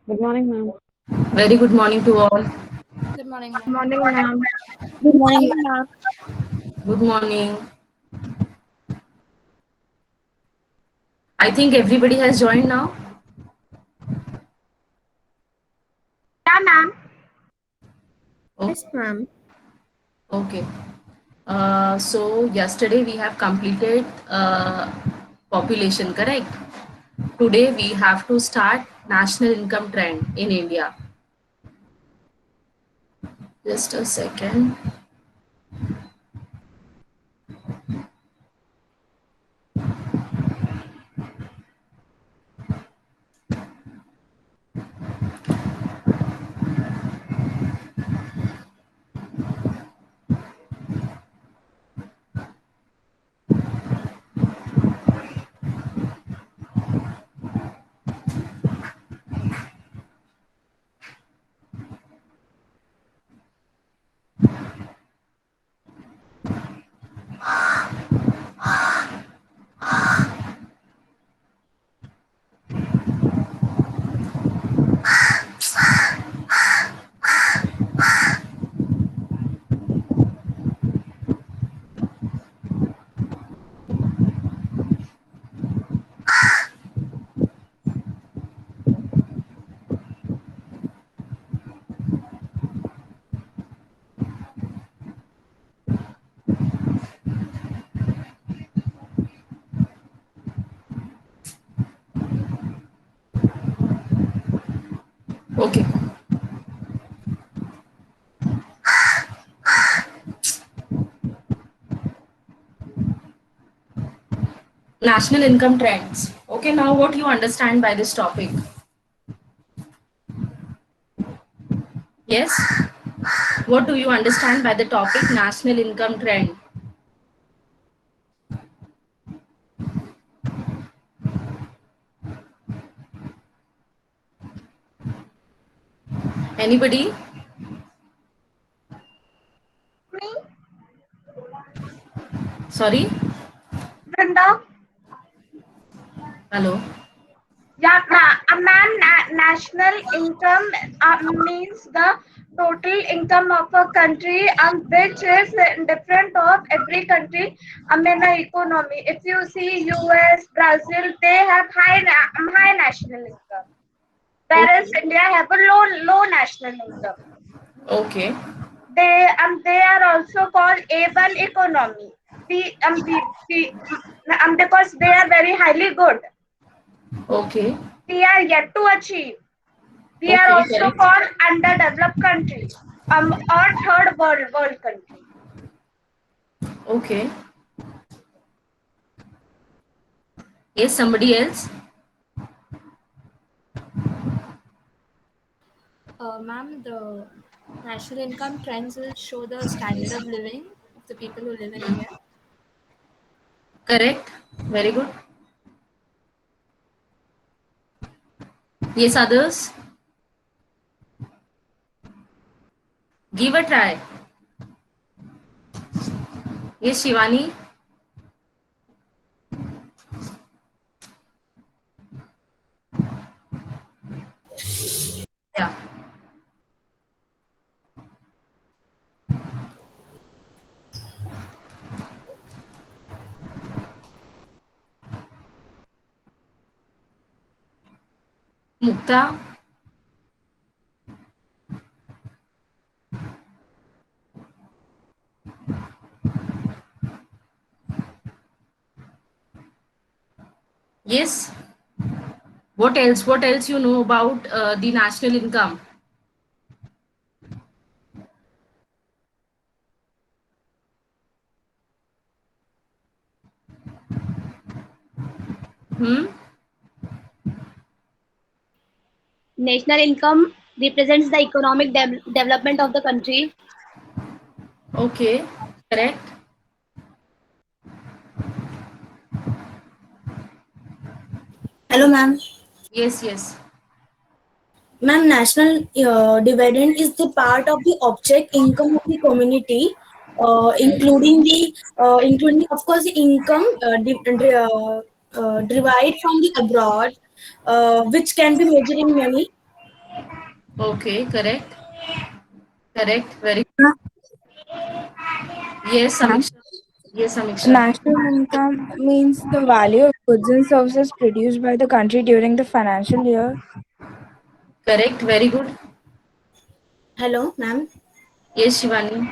Good morning, ma'am. Very good morning to all. Good morning, Good ma'am. morning, ma'am. Good Good morning, morning, ma'am. Good morning. I think everybody has joined now. Yeah, ma'am. Oh, yes, ma'am. okay. So yesterday we have completed population, correct? Today we have to start national income trend in India. Just a second. Okay. National income trends. Okay, now what you understand by this topic? Yes? What do you understand by the topic national income trend? Anybody? Me, Sorry? Brenda. Hello? Yeah, ma'am. National income means the total income of a country, which is different of every country. In a economy, if you see U.S., Brazil, they have high national income, whereas Okay. India have a low national income. Okay. They are also called A1 economy. Because they are very highly good. Okay. We are yet to achieve. We are Okay, also correct. called underdeveloped country, or third world country. Okay. Yes, somebody else? Ma'am, the national income trends will show the standard of living of the people who live in India. Correct. Very good. Yes, others? Give a try. Yes, Shivani? Yeah. Mukta? Yes. What else? What else you know about the national income? Hmm? National income represents the economic development of the country. Okay. Correct. Hello, ma'am. Yes, yes. Ma'am, national dividend is the part of the object income of the community, including of course the income derived from the abroad, which can be measured in money. Okay, correct. Correct. Very good. Yes, Ma'am, Samiksha. Yes, Samiksha. national income means the value of goods and services produced by the country during the financial year. Correct. Very good. Hello, ma'am. Yes, Shivani.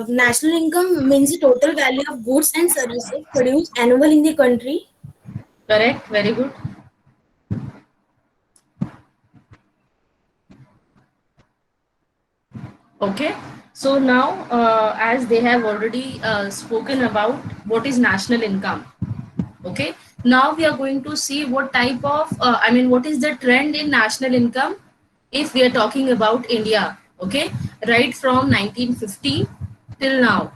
National income means the total value of goods and services produced annual in the country. Correct. Very good. Okay. So now, as they have already spoken about what is national income. Okay. Now we are going to see what type of, what is the trend in national income if we are talking about India. Okay. Right from 1950 till now.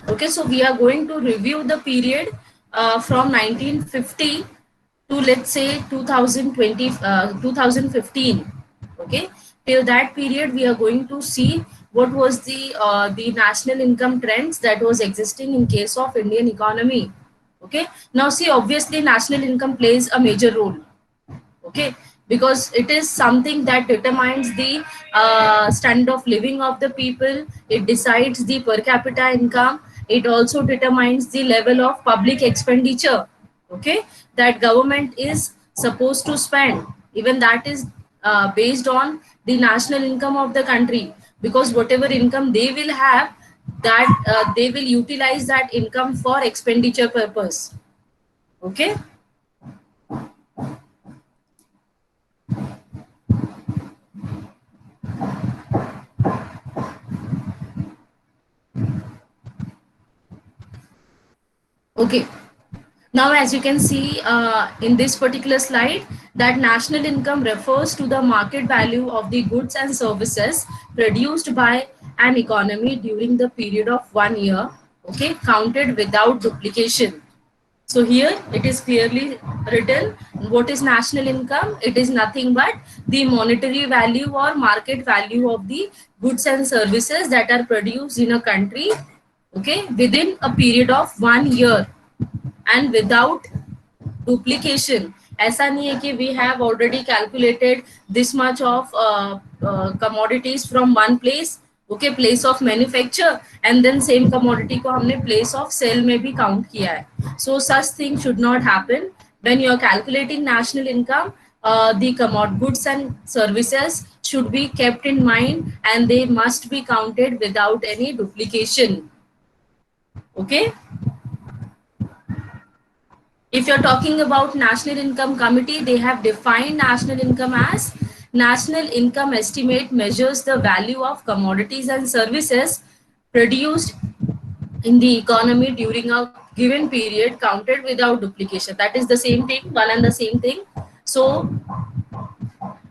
Okay, so we are going to review the period from 1950 to let's say 2020, 2015. Okay, till that period we are going to see what was the national income trends that was existing in case of Indian economy. Okay, now see, obviously national income plays a major role. Okay, because it is something that determines the standard of living of the people. It decides the per capita income. It also determines the level of public expenditure, okay, that government is supposed to spend. Even that is based on the national income of the country, because whatever income they will have, that they will utilize that income for expenditure purpose. Okay. Okay. Now, as you can see in this particular slide, that national income refers to the market value of the goods and services produced by an economy during the period of 1 year, okay, counted without duplication. So here it is clearly written what is national income. It is nothing but the monetary value or market value of the goods and services that are produced in a country, okay, within a period of 1 year and without duplication. ऐसा नहीं है कि we have already calculated this much of commodities from one place, okay, place of manufacture, and then same commodity को हमने place of sale में भी count किया है. So such thing should not happen. When you are calculating national income, the goods and services should be kept in mind, and they must be counted without any duplication. Okay. If you're talking about National Income Committee, they have defined national income as national income estimate measures the value of commodities and services produced in the economy during a given period counted without duplication. That is the same thing, one and the same thing. So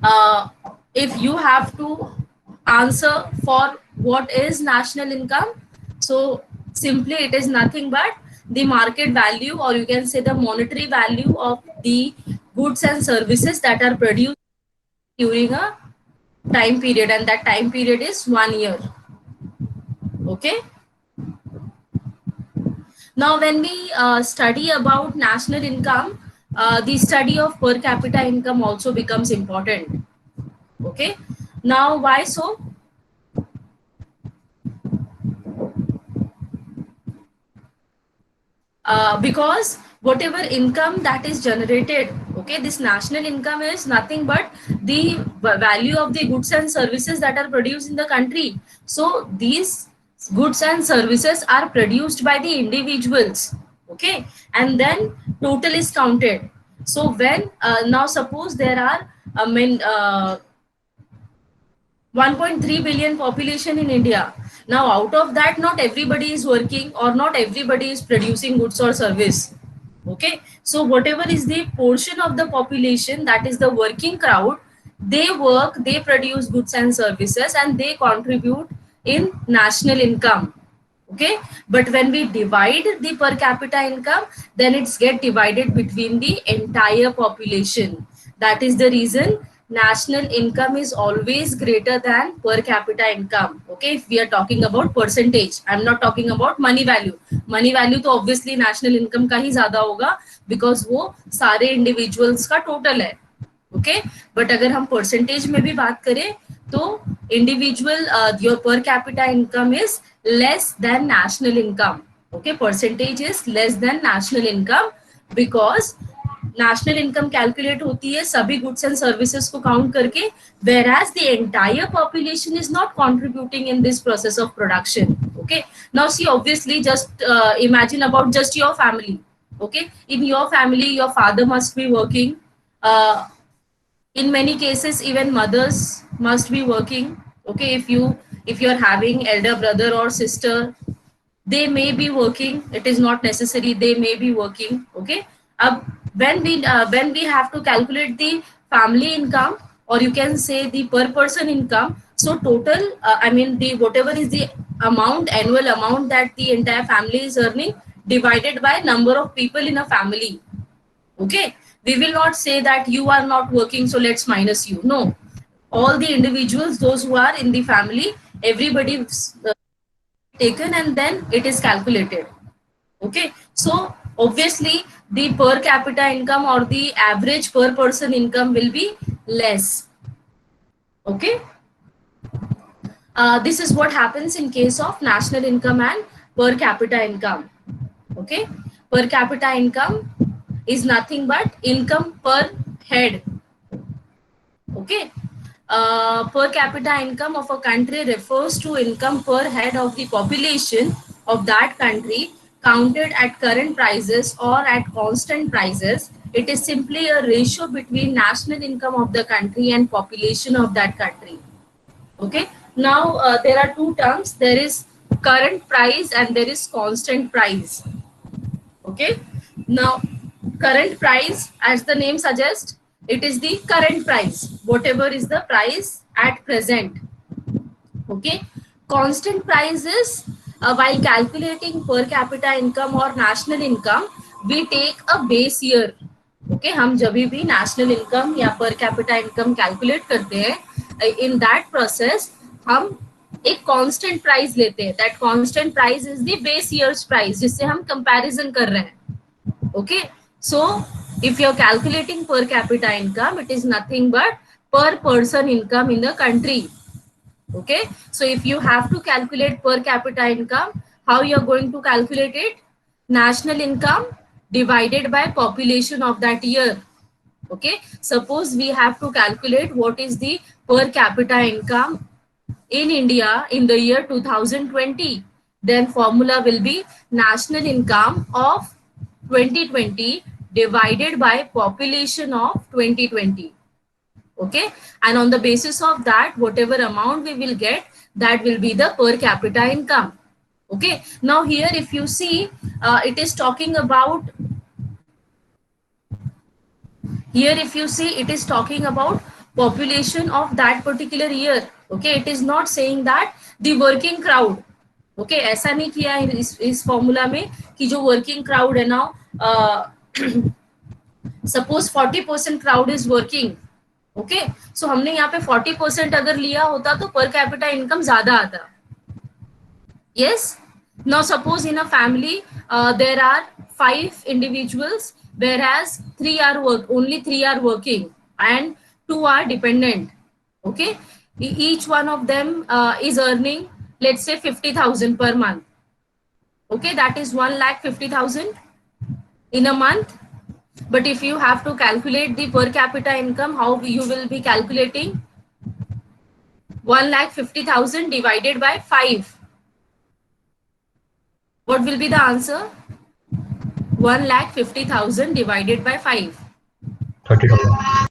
uh, if you have to answer for what is national income, so simply it is nothing but the market value, or you can say the monetary value of the goods and services that are produced during a time period, and that time period is 1 year. Okay. Now when we study about national income, the study of per capita income also becomes important. Okay. Now why so? Because whatever income that is generated, okay, this national income is nothing but the value of the goods and services that are produced in the country. So these goods and services are produced by the individuals, okay, and then total is counted. So when now suppose there are 1.3 billion population in India. Now, out of that, not everybody is working or not everybody is producing goods or service. Okay. So, whatever is the portion of the population that is the working crowd, they work, they produce goods and services, and they contribute in national income. Okay, but when we divide the per capita income, then it's get divided between the entire population. That is the reason national income is always greater than per capita income. Okay, if we are talking about percentage, I'm not talking about money value. Money value तो obviously national income का ही ज्यादा होगा, because वो सारे individuals का total है. Okay but अगर हम परसेंटेज में भी बात करें तो individual your per capita income is less than national income. Okay, percentage is less than national income because national income calculate होती है सभी गुड्स एंड सर्विसेज को काउंट करके, whereas the entire population is not contributing in this process of production. Okay, now see, obviously just imagine about just your family. Okay, in your family your father must be working, uh, in many cases even mothers must be working. Okay, if you're having elder brother or sister, they may be working, it is not necessary, they may be working. Okay, when we have to calculate the family income, or you can say the per person income, so total I mean the whatever is the amount, annual amount that the entire family is earning, divided by number of people in a family. Okay, we will not say that you are not working so let's minus you. No, all the individuals, those who are in the family, everybody taken and then it is calculated. Okay, so obviously the per capita income or the average per person income will be less. Okay, this is what happens in case of national income and per capita income. Okay, per capita income is nothing but income per head. Okay, per capita income of a country refers to income per head of the population of that country counted at current prices or at constant prices. It is simply a ratio between national income of the country and population of that country. Okay, now there are two terms, there is current price and there is constant price. Okay, now current price, as the name suggests, it is the current price, whatever is the price at present. Okay, constant price is while calculating per capita income or national income, we take a base year. Okay, हम जब भी national income या per capita income calculate करते हैं, in that process हम एक constant price लेते हैं. That constant price is the base year's price जिससे हम comparison कर रहे हैं. Okay, so if you're calculating per capita income, it is nothing but per person income in the country. Okay, so if you have to calculate per capita income, how you're going to calculate it? National income divided by population of that year. Okay, suppose we have to calculate what is the per capita income in India in the year 2020, then formula will be national income of 2020 divided by population of 2020. Okay, and on the basis of that, whatever amount we will get, that will be the per capita income. Okay, now here if you see, it is talking about, here if you see, it is talking about population of that particular year. Okay, it is not saying that the working crowd. Okay, ऐसा नहीं किया है इस formula में कि जो working crowd है ना, suppose 40% crowd is working. Okay, so हमने यहाँ पे 40% अगर लिया होता तो पर कैपिटा इनकम ज्यादा आता. Yes, now suppose in a family there are 5 individuals, whereas only 3 are working and 2 are dependent. Okay, each one of them is earning, let's say 50,000 per month. Okay, that is 1,50,000 in a month. But if you have to calculate the per capita income, how you will be calculating? 1,50,000 divided by 5. What will be the answer? 1,50,000 divided by 5. 30,000.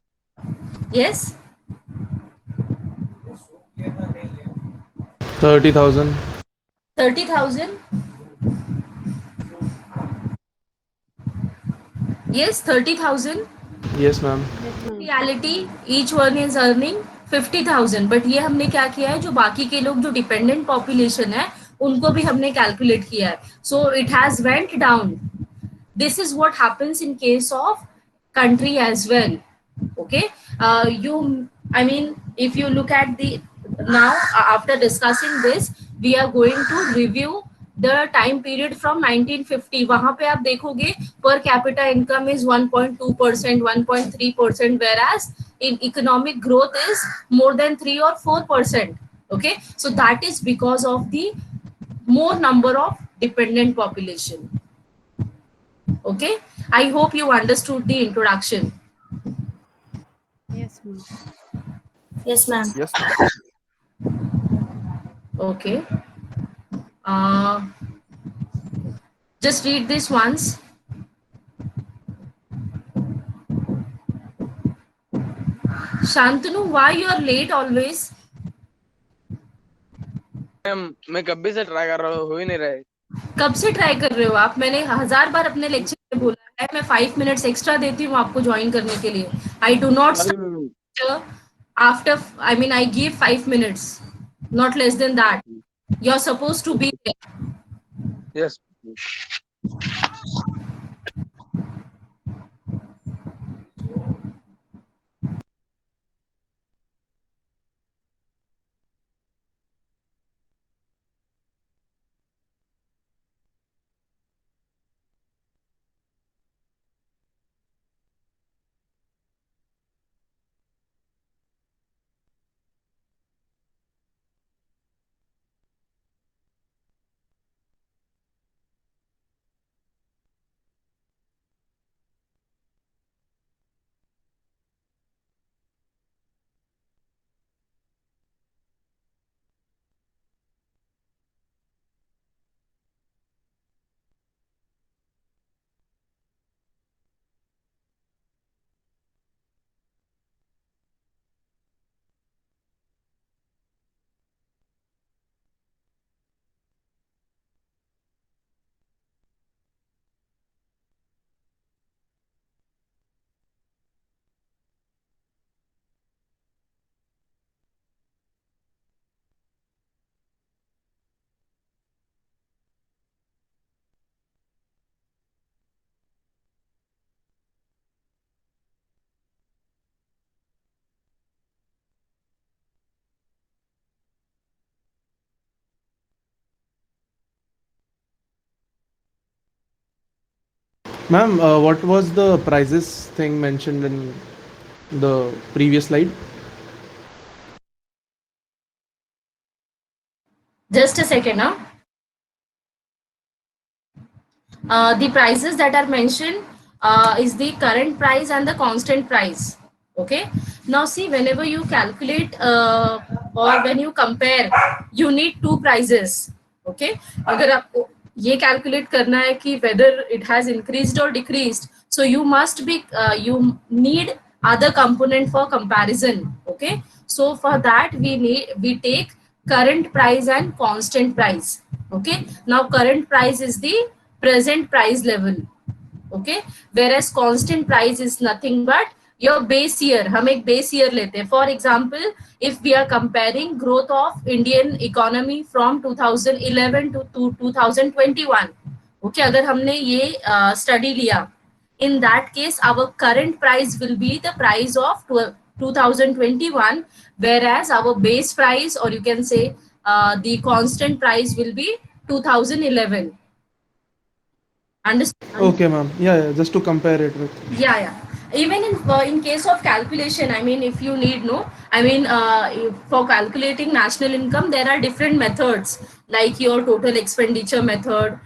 Yes? 30,000. 30,000? Yes, 30,000. Yes, ma'am. Reality each one is earning 50,000. But ये हमने क्या किया है, जो बाकी के लोग जो डिपेंडेंट पॉपुलेशन है उनको भी हमने कैलकुलेट किया है. So it has went down. This is what happens in case of country as well. Okay, I mean, if you look at the now, after discussing this, we are going to review the time period from 1950. वहां पे आप देखोगे per capita income is 1.2%, 1.3%, whereas in economic growth is more than 3 or 4%. Okay, so that is because of the more number of dependent population. Okay, I hope you understood the introduction. Yes, ma'am. Yes, ma'am. Yes, ma'am. Okay, uh, just read this once. Shantanu, why you are late always? Ma'am मैं कभी से try कर रहा हूँ, हो ही नहीं रहा है। कब से ट्राई कर रहे हो आप? मैंने 1000 बार अपने लेक्चर में बोला है, मैं 5 मिनट्स एक्स्ट्रा देती हूँ आपको ज्वाइन करने के लिए. I do not start after, I mean I give 5 minutes, not less than that. You are suppose to be there. Yes Ma'am, what was the prices thing mentioned in the previous slide? Just a second, now. The prices that are mentioned is the current price and the constant price. Okay, now see, whenever you calculate or when you compare, you need two prices. Okay, अगर आपको ये calculate करना है कि whether it has increased or decreased, so you must be you need other component for comparison. Okay, so for that we take current price and constant price. Okay, now current price is the present price level. Okay, whereas constant price is nothing but your base year. हम एक base year लेते हैं. For example, if we are comparing growth of Indian economy from 2011 to 2021, okay, अगर हमने ये study लिया, in that case our current price will be the price of 2021, whereas our base price, or you can say the constant price, will be 2011. Understand? Okay, ma'am. Yeah, just to compare it with. Yeah. Even in case of calculation, I mean, if you need, no, I mean, for calculating national income, there are different methods, like your total expenditure method.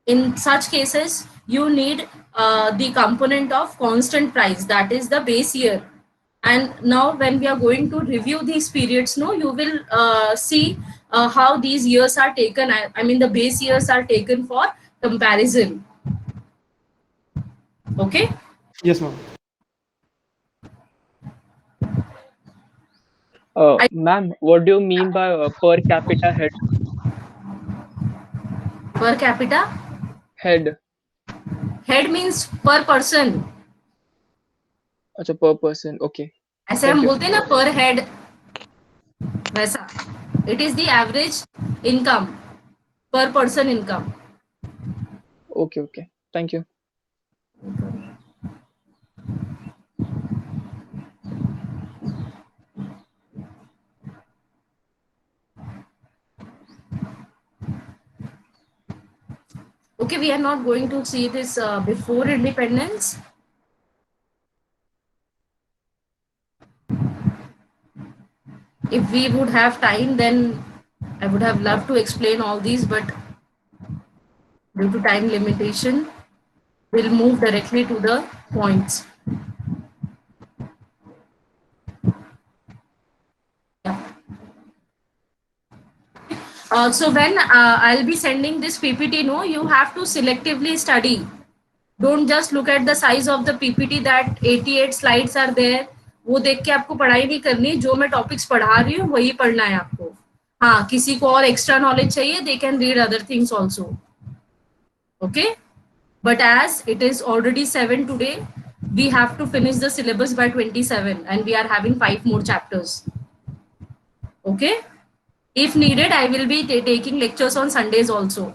In such cases, you need the component of constant price, that is the base year. And now when we are going to review these periods, no, you will see how these years are taken. I mean, the base years are taken for comparison. Okay. Yes, ma'am. Ma'am, what do you mean by per capita head? Per capita? Head. Head means per person. अच्छा, per person. Okay. ऐसे Thank हम you. बोलते हैं ना per head, वैसा. It is the average income, per person income. Okay. Thank you. Okay, we are not going to see this before independence. If we would have time, then I would have loved to explain all these, but due to time limitation, we'll move directly to the points. Yeah. So when I'll be sending this PPT, no, you have to selectively study. Don't just look at the size of the PPT that 88 slides are there. वो देख के आपको पढ़ाई नहीं करनी, जो मैं topics पढ़ा रही हूँ वही पढ़ना है आपको. हाँ, किसी को और एक्स्ट्रा नॉलेज चाहिए, they can read other things also. Okay, but as it is already 7 today, we have to finish the syllabus by 27 and we are having 5 more chapters. Okay, if needed I will be taking lectures on Sundays also,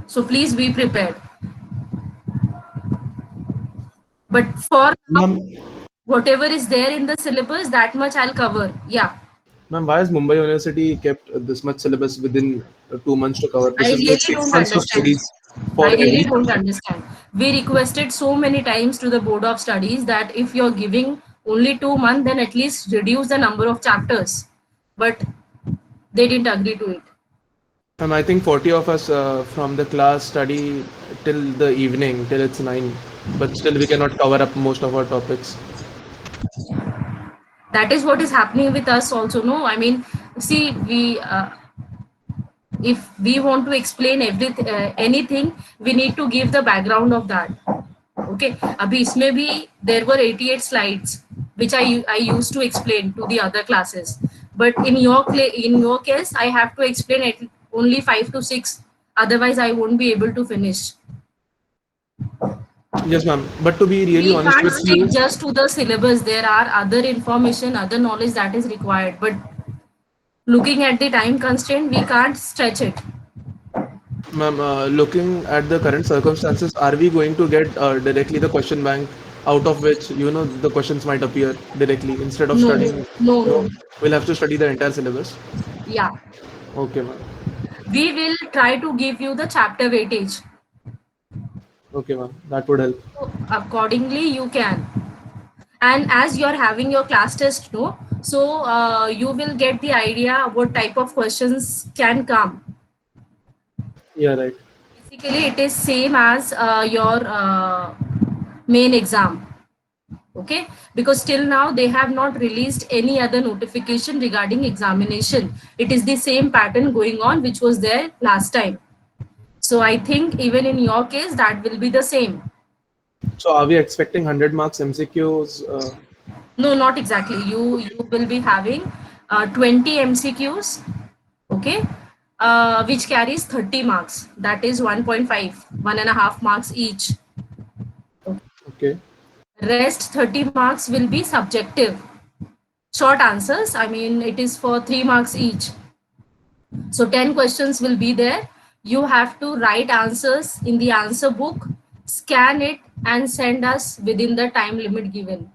so please be prepared. But for now, Ma'am, whatever is there in the syllabus, that much I'll cover. Yeah, ma'am, why has Mumbai University kept this much syllabus within 2 months to cover? I This is really like 6 don't months of understand. studies for I really every. don't understand. We requested so many times to the Board of Studies that if you're giving only 2 months, then at least reduce the number of chapters. But they didn't agree to it. I think 40 of us from the class study till the evening, till it's 9. But still we cannot cover up most of our topics. That is what is happening with us also. No, I mean, see, if we want to explain everything, anything, we need to give the background of that. Okay, abhi isme bhi there were 88 slides which I used to explain to the other classes, but in your case I have to explain it only 5 to 6, otherwise I won't be able to finish. Yes, ma'am. But to be really We honest can't with stick you, just to the syllabus. There are other information, other knowledge that is required, but looking at the time constraint, we can't stretch it. ma'am, looking at the current circumstances, are we going to get directly the question bank out of which, the questions might appear directly instead of No, studying? no. We'll have to study the entire syllabus. Yeah, Okay, ma'am. we will try to give you the chapter weightage. Okay, ma'am. That would help. So accordingly, you can. And as you're having your class test, no, so you will get the idea what type of questions can come. Yeah, right. Basically, it is same as your main exam. Okay, because till now they have not released any other notification regarding examination. It is the same pattern going on which was there last time. So I think even in your case that will be the same. So are we expecting 100 marks MCQs? No, not exactly. You will be having 20 MCQs, okay, which carries 30 marks. That is 1.5, 1.5 marks each. Okay. Rest 30 marks will be subjective. Short answers, I mean, it is for 3 marks each. So 10 questions will be there. You have to write answers in the answer book, scan it, and send us within the time limit given.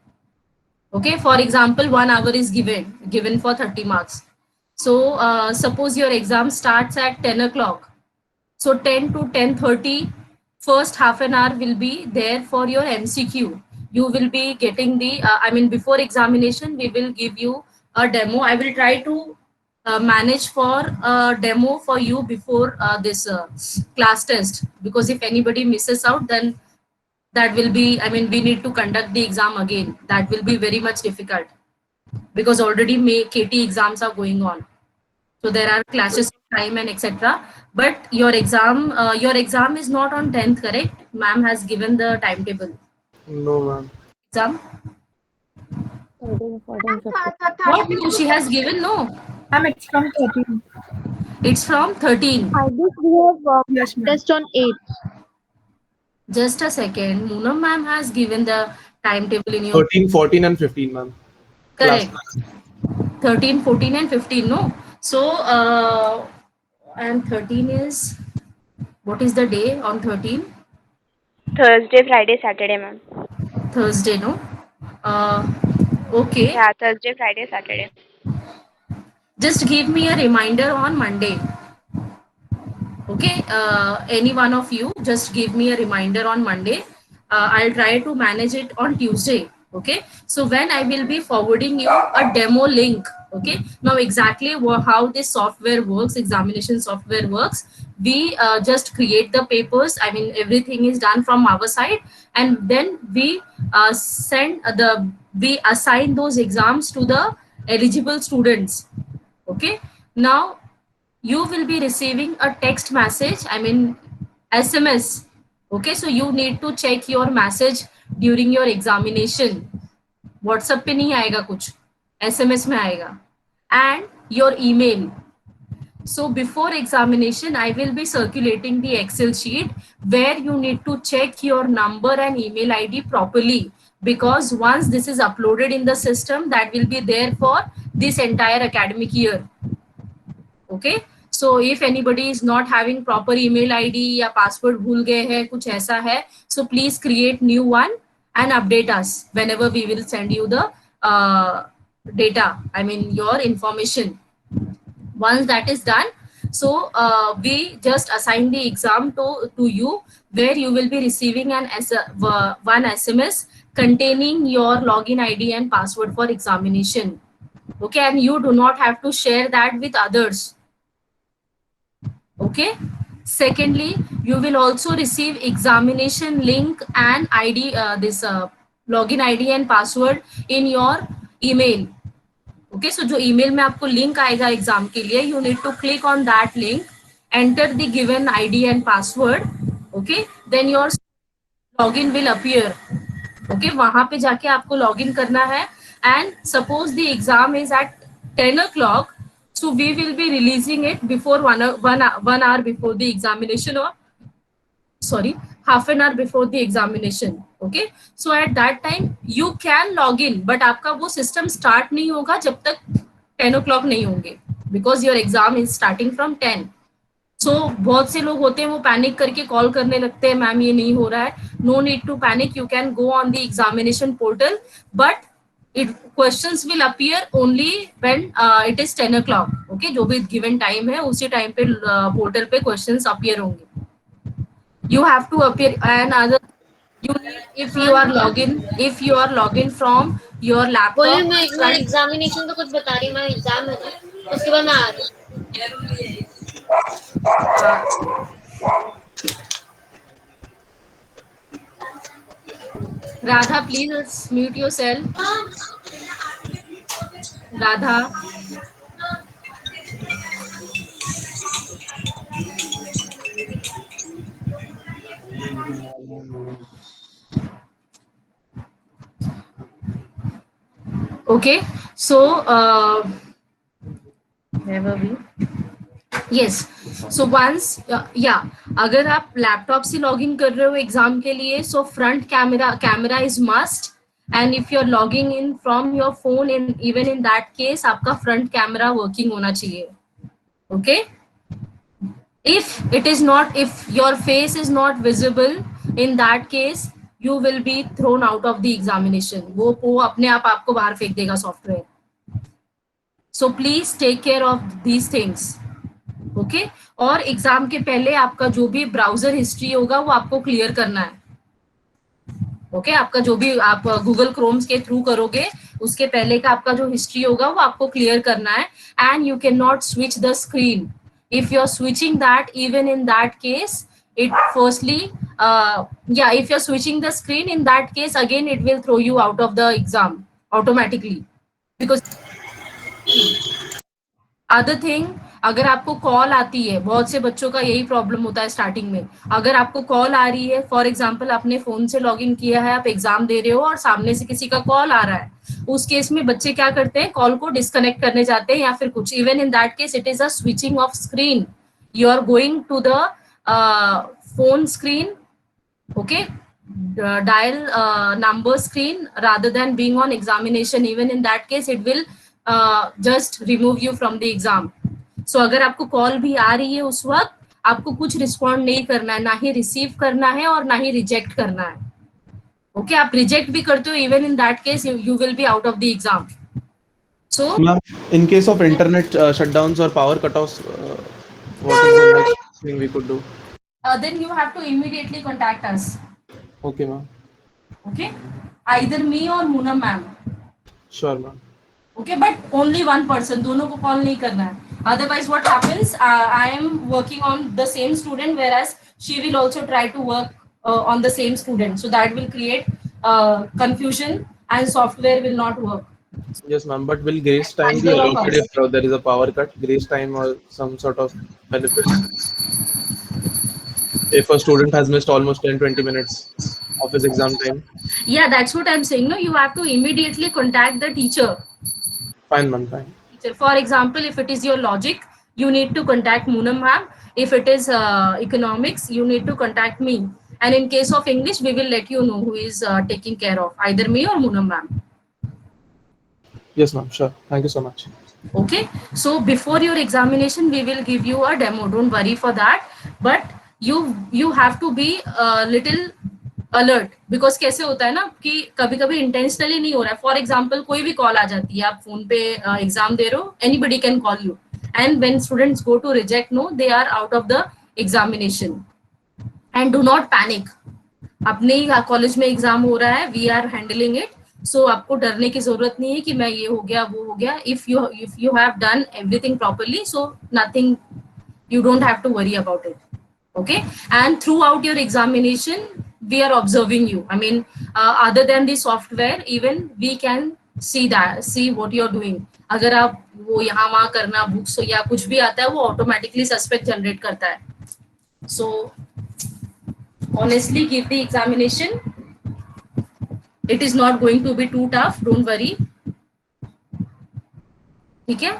Okay, for example, 1 hour is given for 30 marks. So suppose your exam starts at 10 o'clock. So 10 to 10:30, first half an hour will be there for your MCQ. You will be getting the, before examination, we will give you a demo. I will try to manage for a demo for you before this class test, because if anybody misses out, then that will be, we need to conduct the exam again. That will be very much difficult because already KT exams are going on. So there are clashes of time and etc. But your exam is not on 10th, correct? Ma'am has given the timetable. No, ma'am. Exam? 13, 14, 15. What? No, she has given, no. Ma'am, it's from 13. It's from 13. I guess we have Yes, ma'am. test on 8. Just a second. Moonam ma'am has given the timetable in your 13, 14 and 15, ma'am. correct. 13, 14 and 15, no. So and 13 is, what is the day on 13? Thursday, Friday, Saturday, ma'am. Thursday, no. Okay. Yeah, Thursday, Friday, Saturday. Just give me a reminder on Monday. Okay, any one of you just give me a reminder on Monday. I'll try to manage it on Tuesday. Okay, so when I will be forwarding you a demo link, okay, now exactly how this software works, examination software works, we just create the papers, I mean everything is done from our side, and then we send we assign those exams to the eligible students. Okay, now you will be receiving a text message, I mean SMS. Okay, so you need to check your message during your examination. WhatsApp पे नहीं आएगा कुछ, SMS में आएगा, and your email. So before examination, I will be circulating the Excel sheet where you need to check your number and email ID properly, because once this is uploaded in the system, that will be there for this entire academic year. Okay, so if anybody is not having proper email ID या password भूल गए हैं, कुछ ऐसा है, so please create new one and update us whenever we will send you the data, I mean your information. Once that is done, so we just assign the exam to you, where you will be receiving one SMS containing your login ID and password for examination. Okay, and you do not have to share that with others. Okay, secondly, you will also receive examination link and ID, this login ID and password in your email. Okay, so जो email में आपको link आएगा exam के लिए, you need to click on that link, enter the given ID and password. Okay, then your login will appear. Okay, वहां पे जाके आपको login करना है, and suppose the exam is at 10 o'clock, so we will be releasing it before 1 hour before the examination, or sorry, half an hour before the examination. Okay, so at that time you can log in, but आपका वो system start नहीं होगा जब तक 10 o'clock नहीं होंगे, because your exam is starting from 10. So बहुत से लोग होते हैं वो पैनिक करके कॉल करने लगते हैं, मैम ये नहीं हो रहा है. No need to panic, you can go on the examination portal, but questions will appear only when it is 10 o'clock. Okay, जो भी given time है उसी time पे portal पे questions appear होंगे. You have to appear, and other you need, if you are login from your laptop. बोलिए, मैं examination तो कुछ बता रही, मैं एग्जाम है ना, उसके बाद मैं आ रही. Radha, please mute yourself. Radha. Okay, so where were we? Yes, so once yeah, अगर आप लैपटॉप से लॉगिन कर रहे हो एग्जाम के लिए, so front camera is must, and if you're logging in from your phone, in even in that case आपका front camera working होना चाहिए. Okay, if it is not, if your face is not visible, in that case you will be thrown out of the examination. वो अपने आप आपको बाहर फेंक देगा software. So please take care of these things. Okay, और exam के पहले आपका जो भी ब्राउजर हिस्ट्री होगा वो आपको क्लियर करना है. ओके, आपका जो भी आप गूगल क्रोम्स के थ्रू करोगे उसके पहले का आपका जो हिस्ट्री होगा वो आपको क्लियर करना है. And you can not switch the screen. If you're switching that, even in that case, it firstly, yeah, if you're switching the screen, in that case, again, it will throw you out of the exam automatically. Because other thing, अगर आपको call आती है, बहुत से बच्चों का यही problem होता है स्टार्टिंग में, अगर आपको कॉल आ रही है, फॉर एग्जांपल आपने फोन से लॉगिन किया है, आप एग्जाम दे रहे हो और सामने से किसी का कॉल आ रहा है, उस केस में बच्चे क्या करते हैं, कॉल को डिस्कनेक्ट करने जाते हैं या फिर कुछ. Even in that case it is a switching off screen. You are going to the phone screen, okay, dial number screen rather than being on examination. Even in that case it will just remove you from the exam. So अगर आपको call भी आ रही है उस वक्त, आपको कुछ respond नहीं करना है, ना ही रिसीव करना है और ना ही रिजेक्ट करना है. ओके, आप रिजेक्ट भी करते हो, even in that case you will be out of the exam. So ma'am, in case of internet shutdowns or power cutoffs, what is the next thing we could do? then you have to immediately contact us. Okay, ma'am. Okay, either me or Muna ma'am. Sure, ma'am. Okay, but only one person, दोनों को call नहीं करना है. Otherwise what happens, I am working on the same student, whereas she will also try to work on the same student, so that will create confusion and software will not work. Yes, ma'am. But will grace time be allotted if there is a power cut? Grace time or some sort of benefit? If a student has missed almost 10-20 minutes of his exam time? Yeah, that's what I'm saying. No, you have to immediately contact the teacher. Fine, ma'am, fine. For example, if it is your logic, you need to contact Moonam ma'am. If it is economics, you need to contact me. And in case of English, we will let you know who is taking care of, either me or Moonam ma'am. Yes, ma'am, sure. Thank you so much. Okay, so before your examination, we will give you a demo. Don't worry for that. But you have to be a little alert, because कैसे होता है ना कि कभी कभी intentionally नहीं हो रहा है. फॉर एग्जाम्पल कोई भी कॉल आ जाती है, आप फोन पे एग्जाम दे रहे हो, anybody can call you, and when students go to reject no, they are out of the examination. And do not panic. अपने ही कॉलेज में एग्जाम हो रहा है, we are handling it. So आपको डरने की जरूरत नहीं है कि मैं ये हो गया वो हो गया. If you have done everything properly, so nothing, you don't have to worry about it. Okay, and throughout your examination we are observing you. I mean, other than the software, even we can see what you are doing. अगर आप वो यहाँ वहाँ करना, books या कुछ भी आता है, वो ऑटोमेटिकली सस्पेक्ट जनरेट करता है. So honestly, give the examination. It is not going to be too tough, don't worry. ठीक है.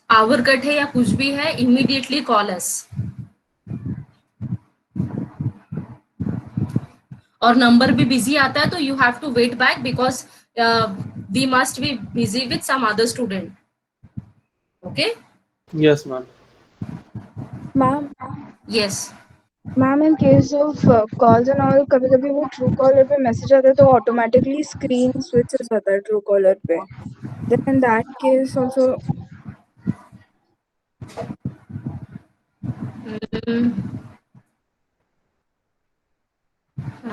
पावर कट है या कुछ भी है, इमीडिएटली कॉल अस. और नंबर भी बिजी आता है, तो you have to wait back, because we must be busy with some other student. Okay. Yes, ma'am. Ma'am, yes. Ma'am in case of calls and all, कभी कभी वो ट्रू कॉलर पे message आता है तो ऑटोमेटिकली स्क्रीन स्विच हो जाता है ट्रू कॉलर पे. Then in that case also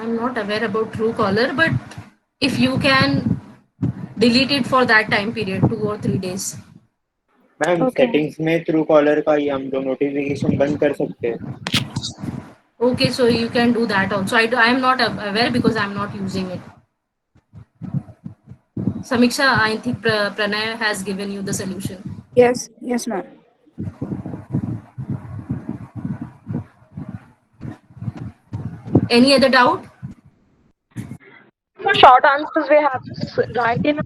I'm not aware about Truecaller, but if you can delete it for that time period, 2 or 3 days. Ma'am settings में true collar का ही हम लोग notification बंद कर सकते हैं. Okay, so you can do that also. I am not aware because I am not using it. Samiksha, I think Pranay has given you the solution. yes ma'am. Any other doubt? For short answers, we have to write in.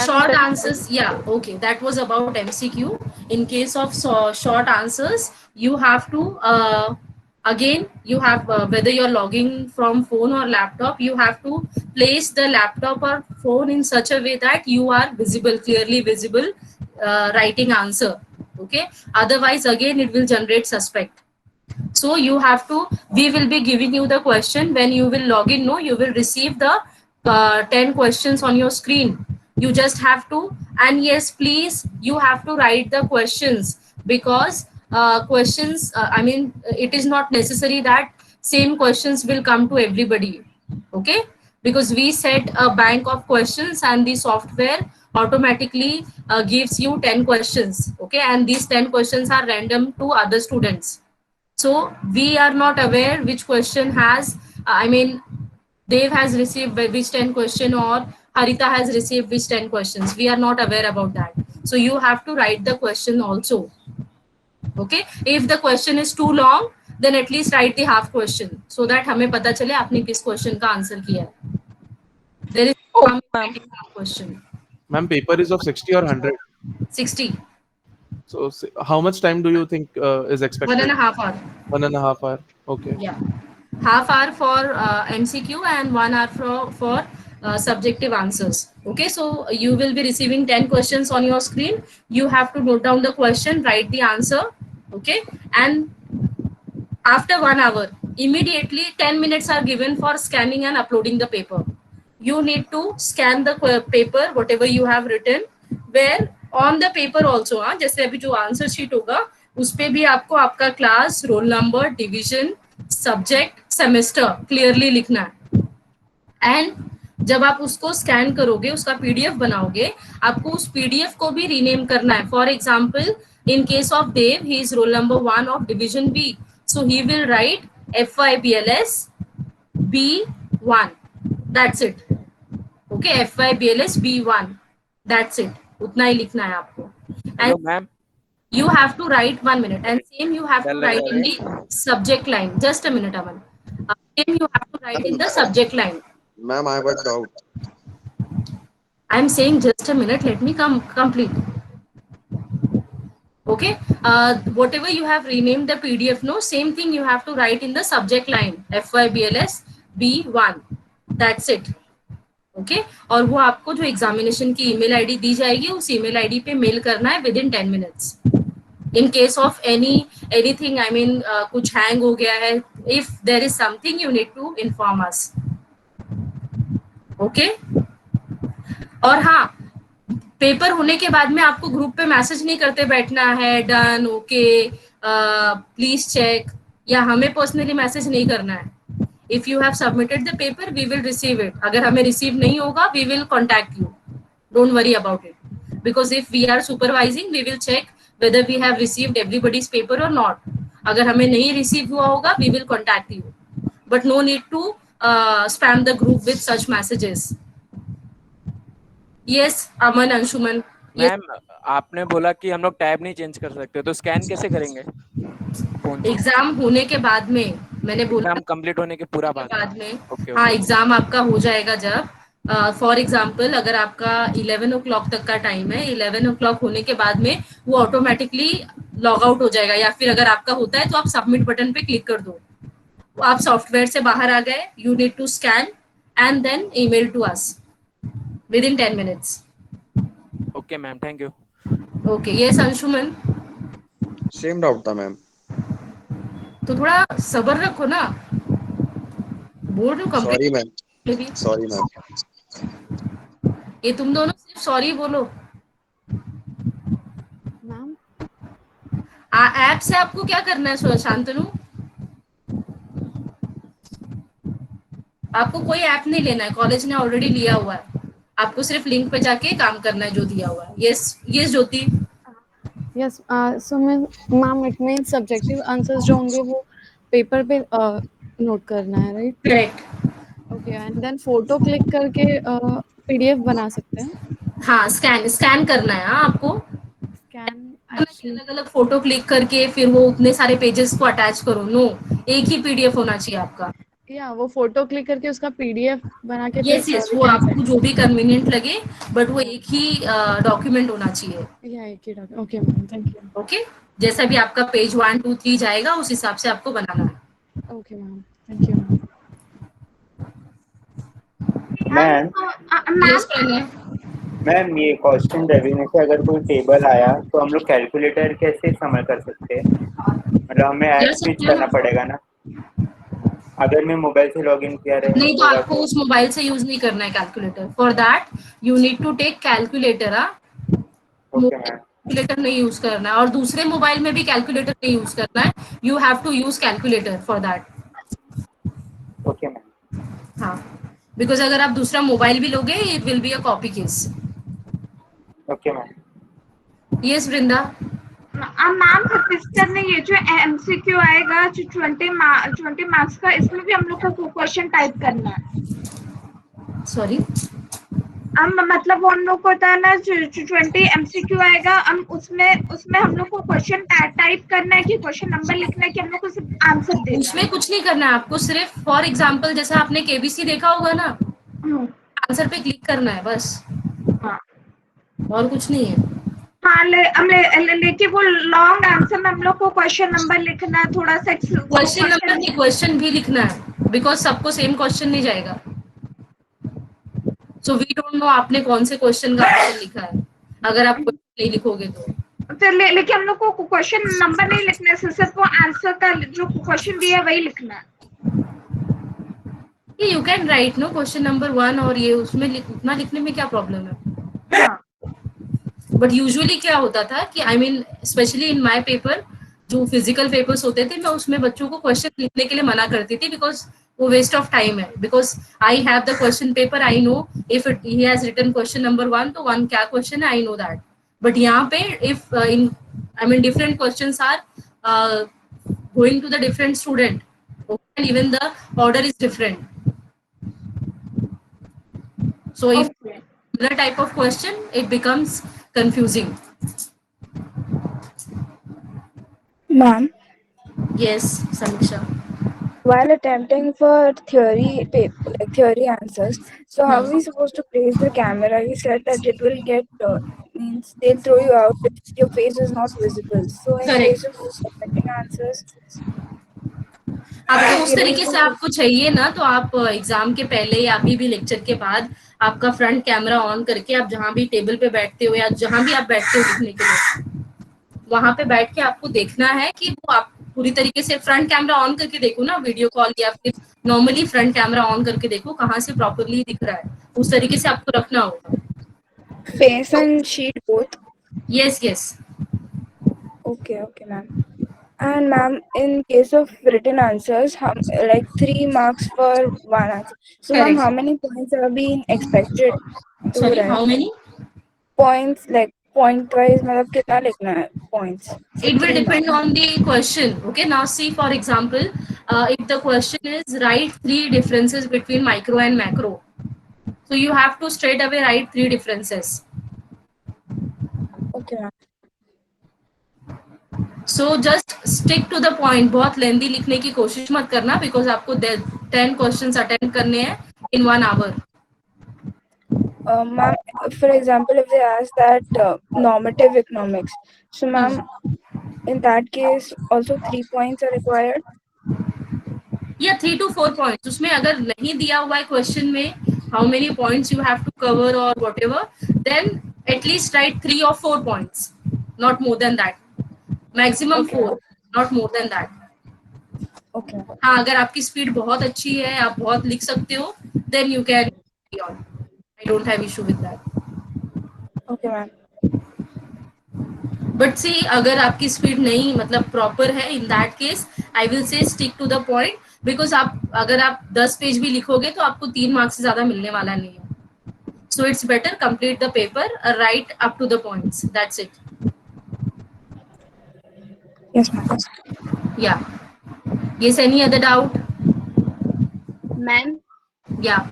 Short answers, yeah, okay, that was about MCQ. In case of short answers, you have to again, you have whether you're logging from phone or laptop, you have to place the laptop or phone in such a way that you are visible, clearly visible, writing answer. Okay, otherwise again it will generate suspect. So you have to, we will be giving you the question. When you will log in, no, you will receive the 10 questions on your screen. You just have to, and yes, please, you have to write the questions, because questions, I mean, it is not necessary that same questions will come to everybody. Okay, because we set a bank of questions and the software automatically gives you 10 questions. Okay, and these 10 questions are random to other students. So we are not aware which question has, I mean, Dev has received which 10 question or Harita has received which 10 questions. We are not aware about that. So you have to write the question also. Okay, if the question is too long, then at least write the half question, so that हमें पता चले आपने किस question का answer किया है. There is half question. Ma'am, paper is of 60 or 100? 60. So how much time do you think is expected? 1.5 hour. 1.5 hour. Okay. Yeah, half hour for MCQ and 1 hour for subjective answers. Okay, so you will be receiving 10 questions on your screen. You have to note down the question, write the answer. Okay, and after 1 hour, immediately 10 minutes are given for scanning and uploading the paper. you need to scan the paper whatever you have written, where on the paper also, जैसे अभी जो answer sheet होगा उस पे भी आपको आपका class, roll number, division, subject, semester clearly लिखना है। एंड जब आप उसको स्कैन करोगे, उसका पीडीएफ बनाओगे, आपको उस पीडीएफ को भी रीनेम करना है। For example, in case of Dev, he is roll number 1 of division B, so he will write FYBLS B1, that's it। okay, FYBLS B1, that's it, उतना ही लिखना है आपको। Hello and ma'am, you have to write 1 minute, and same you have to write in the subject line, just a minute Aman, same you have to write in the subject line। Ma'am, I have a doubt. I'm saying just a minute, let me complete। okay, whatever you have renamed the pdf, no, same thing you have to write in the subject line, FYBLS B1, that's it। Okay और वो आपको जो examination की email ID दी जाएगी, उस email ID पे mail करना है within 10 minutes. In case of anything, I mean कुछ हैंग हो गया है, if there is something, you need to inform us. Okay, और हाँ, पेपर होने के बाद में आपको ग्रुप पे मैसेज नहीं करते बैठना है, डन, ओके, प्लीज चेक, या हमें पर्सनली मैसेज नहीं करना है। If you have submitted the paper, we will receive it. अगर हमें receive नहीं होगा, we will contact you. Don't worry about it. Because if we are supervising, we will check whether we have received everybody's paper or not. अगर हमें नहीं receive हुआ होगा, we will contact you. But no need to spam the group with such messages. Yes, Aman, Anshuman. Yes. Ma'am आपने बोला कि हम लोग टैब नहीं चेंज कर सकते, तो स्कैन कैसे करेंगे? एग्जाम होने के बाद में, मैंने बोला एग्जाम कंप्लीट होने के पूरा बाद में। okay, हाँ, एग्जाम आपका हो जाएगा जब, फॉर एग्जाम्पल अगर आपका 11 o'clock तक का टाइम है, 11 o'clock होने के बाद में वो ऑटोमेटिकली लॉग आउट हो जाएगा, या फिर अगर आपका होता है तो आप सबमिट बटन पे क्लिक कर दो, आप सॉफ्टवेयर से बाहर आ गए। You need to scan and then email to us within 10 minutes. Okay ma'am, thank you. Okay, yes Anshuman. Same doubt था मैम। तो थोड़ा सब्र रखो ना, बोल रही हूँ। Sorry ma'am, sorry ma'am. ये तुम दोनों सिर्फ सॉरी बोलो। मैम ऐप से आपको क्या करना है शांतनु? आपको कोई ऐप नहीं लेना है, कॉलेज ने ऑलरेडी लिया हुआ है, आपको सिर्फ लिंक पे जाके काम करना है जो दिया हुआ है। Yes yes Jyoti. Yes, so ma'am it means subjective answers जो होंगे वो पेपर पे नोट करना है, right? Correct. Okay, and then photo click करके पीडीएफ बना सकते हैं। हाँ, स्कैन करना है। आपको स्कैन अलग अलग फोटो क्लिक करके फिर वो उतने सारे पेजेस को अटैच करो, नो, एक ही पीडीएफ होना चाहिए आपका। या वो फोटो क्लिक करके उसका पीडीएफ बना के यस यस, वो आपको जो भी कन्वीनियंट लगे, बट वो एक ही डॉक्यूमेंट होना चाहिए। या एक ही document. Okay ma'am, thank you. Okay, जैसा भी आपका पेज 1 2 3 जाएगा उस हिसाब से आपको बनाना है। Okay ma'am, thank you. Ma'am ये क्वेश्चन रेवेन्यू से अगर कोई टेबल आया तो हम लोग कैलकुलेटर कैसे इस्तेमाल कर सकते हैं? मतलब हमें ऐप स्विच करना पड़ेगा ना? अगर मैं मोबाइल से लॉगिन किया रहे नहीं, तो आपको उस मोबाइल से यूज नहीं करना है calculator. For that you need to take calculator. Calculator नहीं यूज करना है, और दूसरे मोबाइल में भी कैलकुलेटर नहीं यूज करना है। You have to use calculator for that. Okay ma'am. हाँ, बिकॉज अगर आप दूसरा मोबाइल भी लोगे, it will be a copy case. Okay ma'am. Yes Vrinda. Ma'am sister ने ये जो एमसीक्यू आएगा जो 20 मार्क्स का, इसमें भी हम लोग को क्वेश्चन टाइप करना है। सॉरी, मतलब वो हम लोग को होता है ना 20 एमसीक्यू आएगा, हम उसमें हम लोग को क्वेश्चन टाइप करना है कि क्वेश्चन नंबर लिखना है कि हम लोग को सिर्फ आंसर देना है? उसमें कुछ नहीं करना है आपको, सिर्फ फॉर एग्जांपल जैसा आपने केबीसी देखा होगा ना, आंसर पे क्लिक करना है बस। हाँ, और कुछ नहीं है। हाँ, लेकिन वो लॉन्ग आंसर में हम लोग को क्वेश्चन नंबर लिखना है, थोड़ा सा क्वेश्चन नंबर नहीं, क्वेश्चन भी लिखना है, बिकॉज सबको सेम क्वेश्चन नहीं जाएगा। सो वी डोंट नो आपने कौन से क्वेश्चन का आंसर लिखा है, अगर आप क्वेश्चन नहीं लिखोगे तो। लेकिन हम लोग को क्वेश्चन नंबर नहीं लिखना है, सिर्फ वो आंसर का जो क्वेश्चन दिया है वही लिखना है। You can write no question number 1 और ये उसमें उतना लिखने में क्या प्रॉब्लम है? बट यूजुअली क्या होता था कि I mean specially in my paper, जो फिजिकल पेपर्स होते थे, मैं उसमें बच्चों को क्वेश्चन लिखने के लिए मना करती थी, बिकॉज वो वेस्ट ऑफ टाइम है, because I have the question paper, I know if it he has written question number 1 तो 1 क्या क्वेश्चन है, आई नो दैट. बट यहाँ पे if in I mean different questions are going to the different student, okay, and even the order is different. So if similar type of question, it becomes confusing. Ma'am, Yes, Samiksha. while attempting for theory paper, like theory answers, so how are we supposed to place the camera? You said that it will get means they'll throw you out if your face is not visible. So in Correct. case of writing answers, आपको उस तरीके से आपको चाहिए ना, तो आप exam के पहले या अभी भी लेक्चर के बाद आपका फ्रंट कैमरा ऑन करके आप जहाँ भी टेबल पे बैठते हो या जहाँ भी आप बैठते हो लिखने के लिए, वहां पे बैठ के आपको देखना है कि वो आप पूरी तरीके से फ्रंट कैमरा ऑन करके देखो ना, वीडियो कॉल या फिर नॉर्मली फ्रंट कैमरा ऑन करके देखो कहाँ से प्रॉपरली दिख रहा है, उस तरीके से आपको रखना होगा. face and sheet both. Yes, yes. Okay, ma'am. And ma'am, in case of written answers, like 3 marks for one answer. So ma'am, Correct. how many points are being expected to Sorry, write? how many Points, like point wise, मतलब कितना लिखना है points? It will 3 depend marks. on the question. Okay, now see, for example, if the question is write 3 differences between micro and macro, so you have to straight away write 3 differences. Okay, ma'am. So just stick to the point. बहुत लेंदी लिखने की कोशिश मत करना, because आपको 10 questions attend करने हैं in 1 hour. Ma'am, for example, if they ask that normative economics, so ma'am, in that case, also 3 points are required. Yeah, 3 to 4 points. उसमें अगर नहीं दिया हुआ है क्वेश्चन में how many points you have to cover or whatever, then at least write 3 or 4 points, not more than that. Maximum 4, not more than that. Okay. हाँ, अगर आपकी स्पीड बहुत अच्छी है, आप बहुत लिख सकते हो, then you can carry on. I don't have issue with that. Okay, ma'am. But see, अगर आपकी स्पीड नहीं मतलब प्रॉपर है, in that case I will say stick to the point, because अगर आप 10 पेज भी लिखोगे तो आपको 3 मार्क्स से ज्यादा मिलने वाला नहीं है. So it's better complete the paper, write up to the points. That's it. Yes, ma'am. Yeah. Yes, any other doubt? Ma'am, Yeah.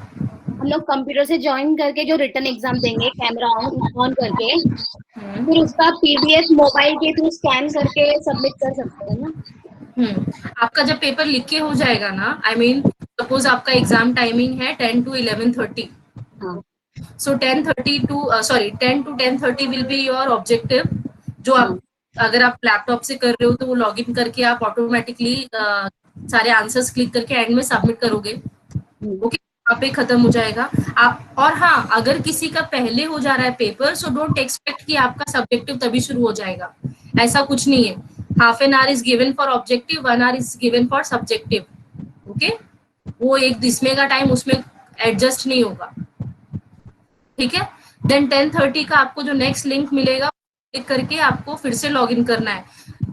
हम लोग कंप्यूटर से ज्वाइन करके जो रिटर्न एग्जाम देंगे कैमरा ऑन करके, फिर उसका पीडीएफ मोबाइल के थ्रू स्कैन करके सबमिट कर सकते हैं ना? आपका जब पेपर लिख के हो जाएगा ना, आई मीन सपोज आपका एग्जाम टाइमिंग है 10 to 11:30. So 10:30 to 10 to 10:30 will be your objective. जो आप अगर आप लैपटॉप से कर रहे हो तो वो लॉग इन करके आप ऑटोमेटिकली सारे आंसर्स क्लिक करके एंड में सबमिट करोगे. ओके, वहाँ पे खत्म हो जाएगा आप. और हाँ, अगर किसी का पहले हो जा रहा है पेपर, सो डोंट एक्सपेक्ट कि आपका सब्जेक्टिव तभी शुरू हो जाएगा. ऐसा कुछ नहीं है. Half an hour is given for objective, 1 hour is given for subjective. Okay, वो एक इसमें का टाइम उसमें एडजस्ट नहीं होगा. ठीक है. देन 10:30 का आपको जो नेक्स्ट लिंक मिलेगा, क्लिक करके आपको फिर से लॉग इन करना है.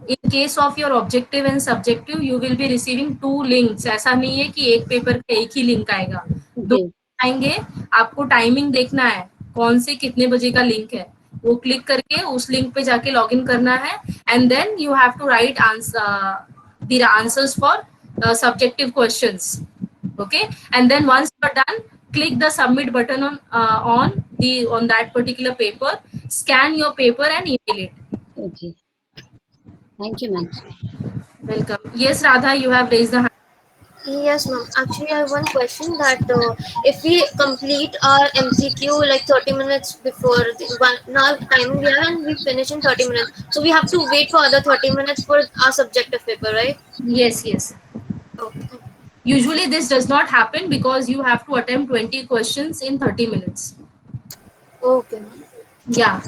इन case of your objective and subjective you will be receiving 2 links. ऐसा नहीं है कि एक पेपर का एक ही लिंक आएगा, 2 आएंगे. आपको टाइमिंग देखना है कौन से कितने बजे का लिंक है, वो क्लिक करके उस लिंक पे जाके लॉग इन करना है. And then you have to write the answers for subjective questions. Okay, and then once you're done, click the submit button on that particular paper, scan your paper and email it. Okay, thank you, ma'am. Welcome. Yes, Radha, you have raised the hand. Yes, ma'am. Actually, I have one question that if we complete our MCQ like 30 minutes before the one now time we have and we finish in 30 minutes, so we have to wait for other 30 minutes for our subjective paper, right? Yes, yes. Okay. Usually this does not happen because you have to attempt 20 questions in 30 minutes. Okay. Yeah.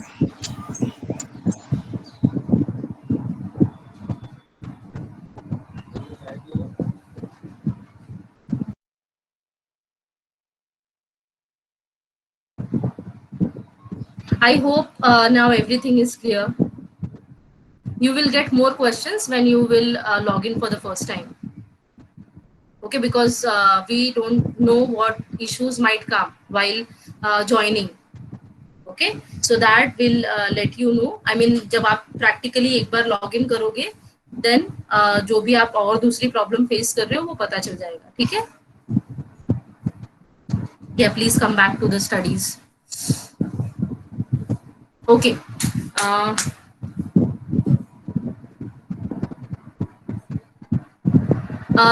I hope now everything is clear. You will get more questions when you will log in for the first time. Okay, because we don't know what issues might come while joining. Okay, so that will let you know. I mean, जब आप practically एक बार log in करोगे, then जो भी आप और दूसरी problem face कर रहे हो वो पता चल जाएगा. ठीक है? Yeah, please come back to the studies. Okay. Uh,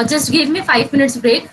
just give me 5 minutes break.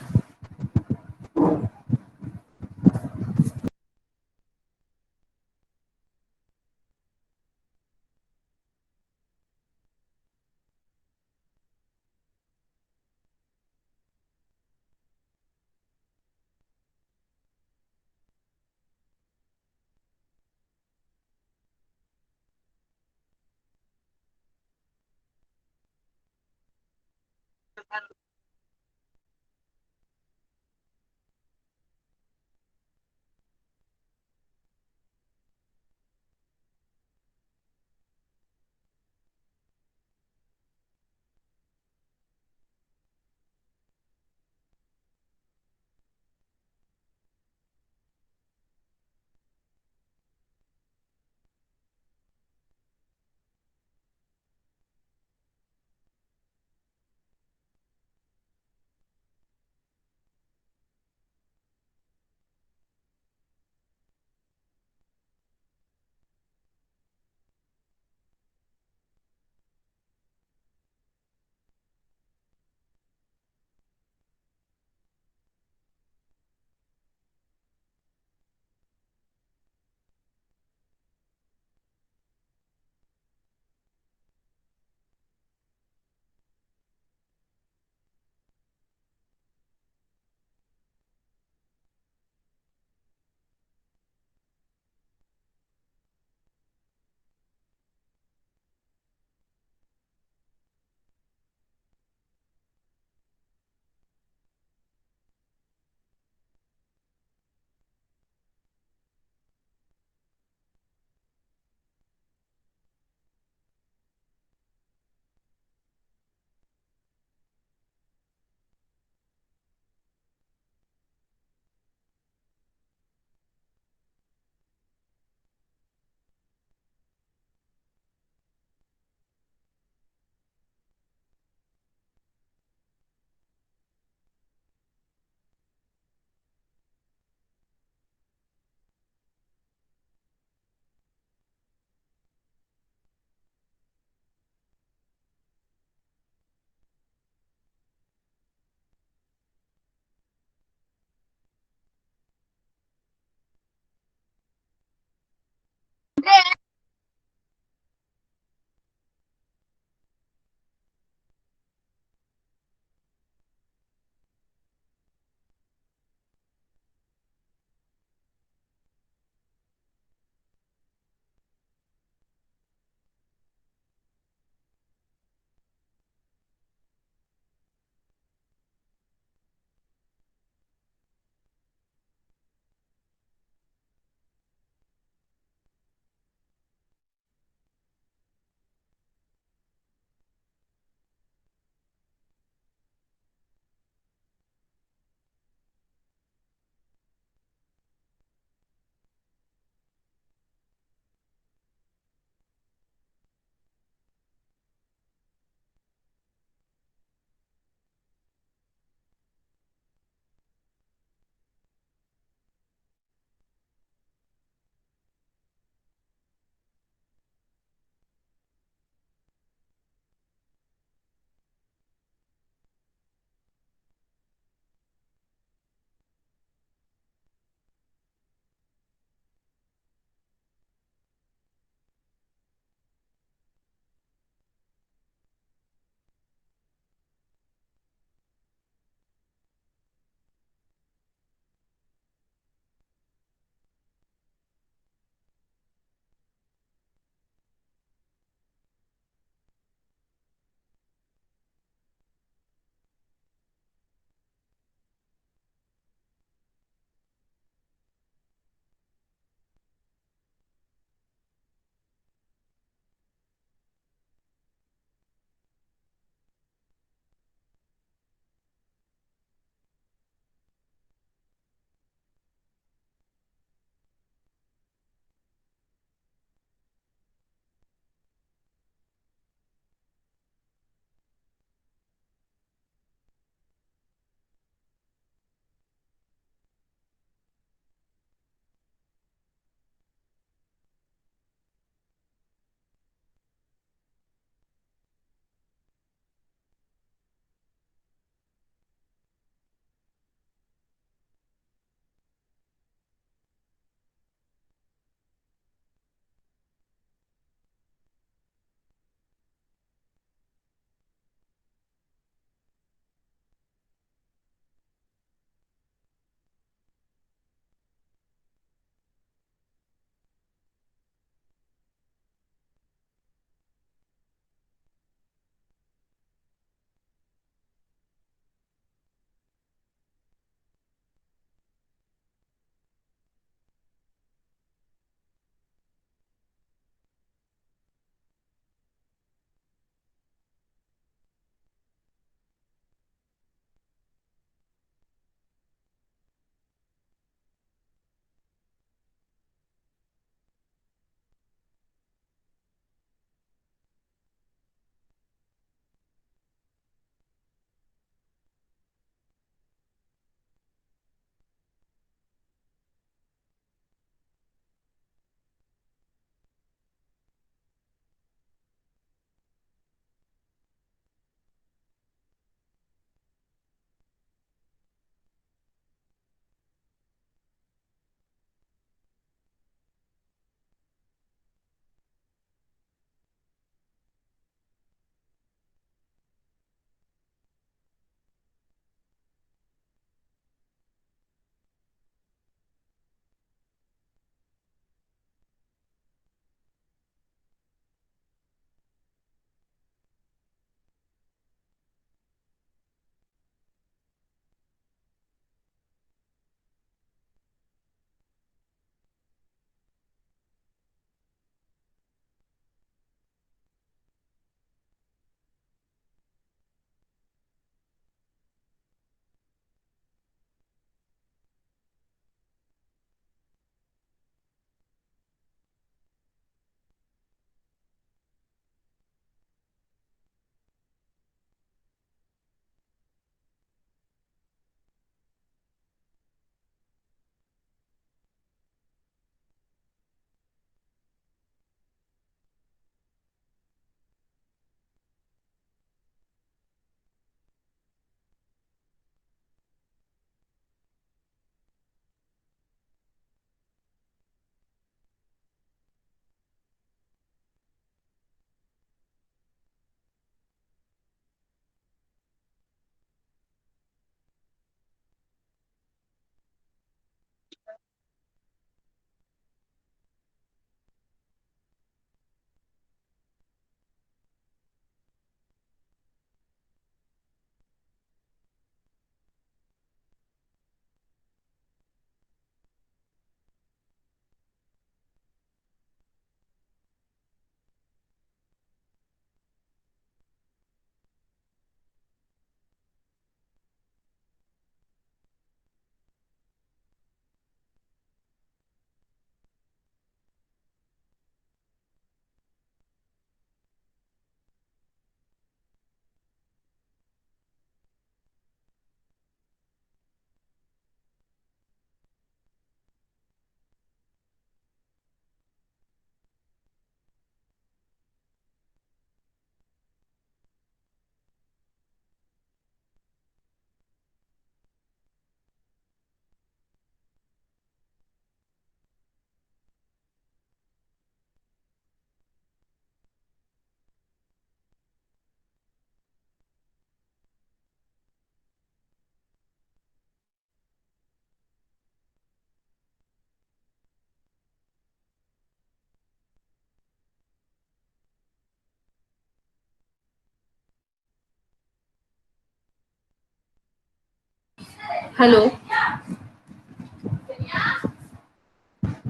Hello.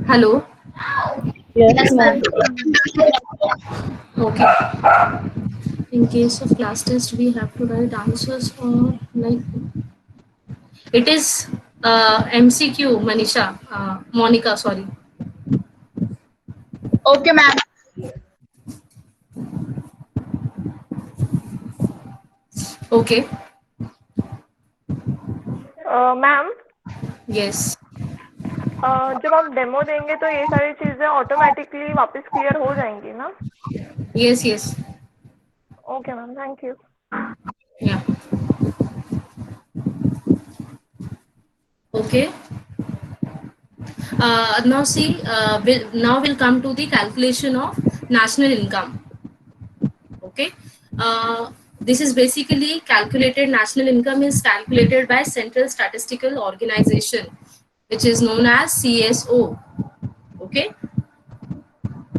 Hello. Yes, ma'am. Okay. In case of class test, we have to write answers or like it is MCQ, Manisha, Monica, sorry. Okay, ma'am. Okay. Ma'am Yes. जब आप demo देंगे तो ये सारी चीज़ें automatically वापस clear हो जाएंगी ना? Yes, yes. Okay ma'am, thank you. Yeah. Okay. Now see, now we'll come to the calculation of national income. Okay. This is basically calculated. National income is calculated by Central Statistical Organization, which is known as CSO. Okay.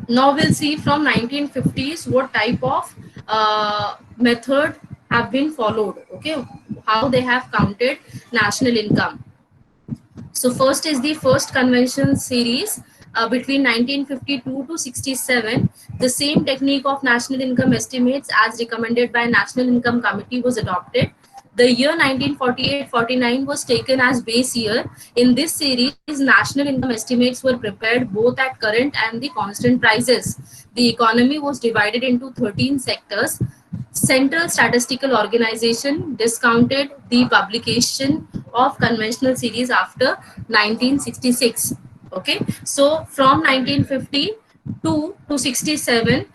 Now we'll see from 1950s what type of method have been followed. Okay, how they have counted national income. So first is the first convention series between 1952 to 67. The same technique of national income estimates as recommended by National Income Committee was adopted. The year 1948-49 was taken as base year. In this series, national income estimates were prepared both at current and the constant prices. The economy was divided into 13 sectors. Central Statistical Organization discounted the publication of conventional series after 1966. Okay, so from 1952 to 67,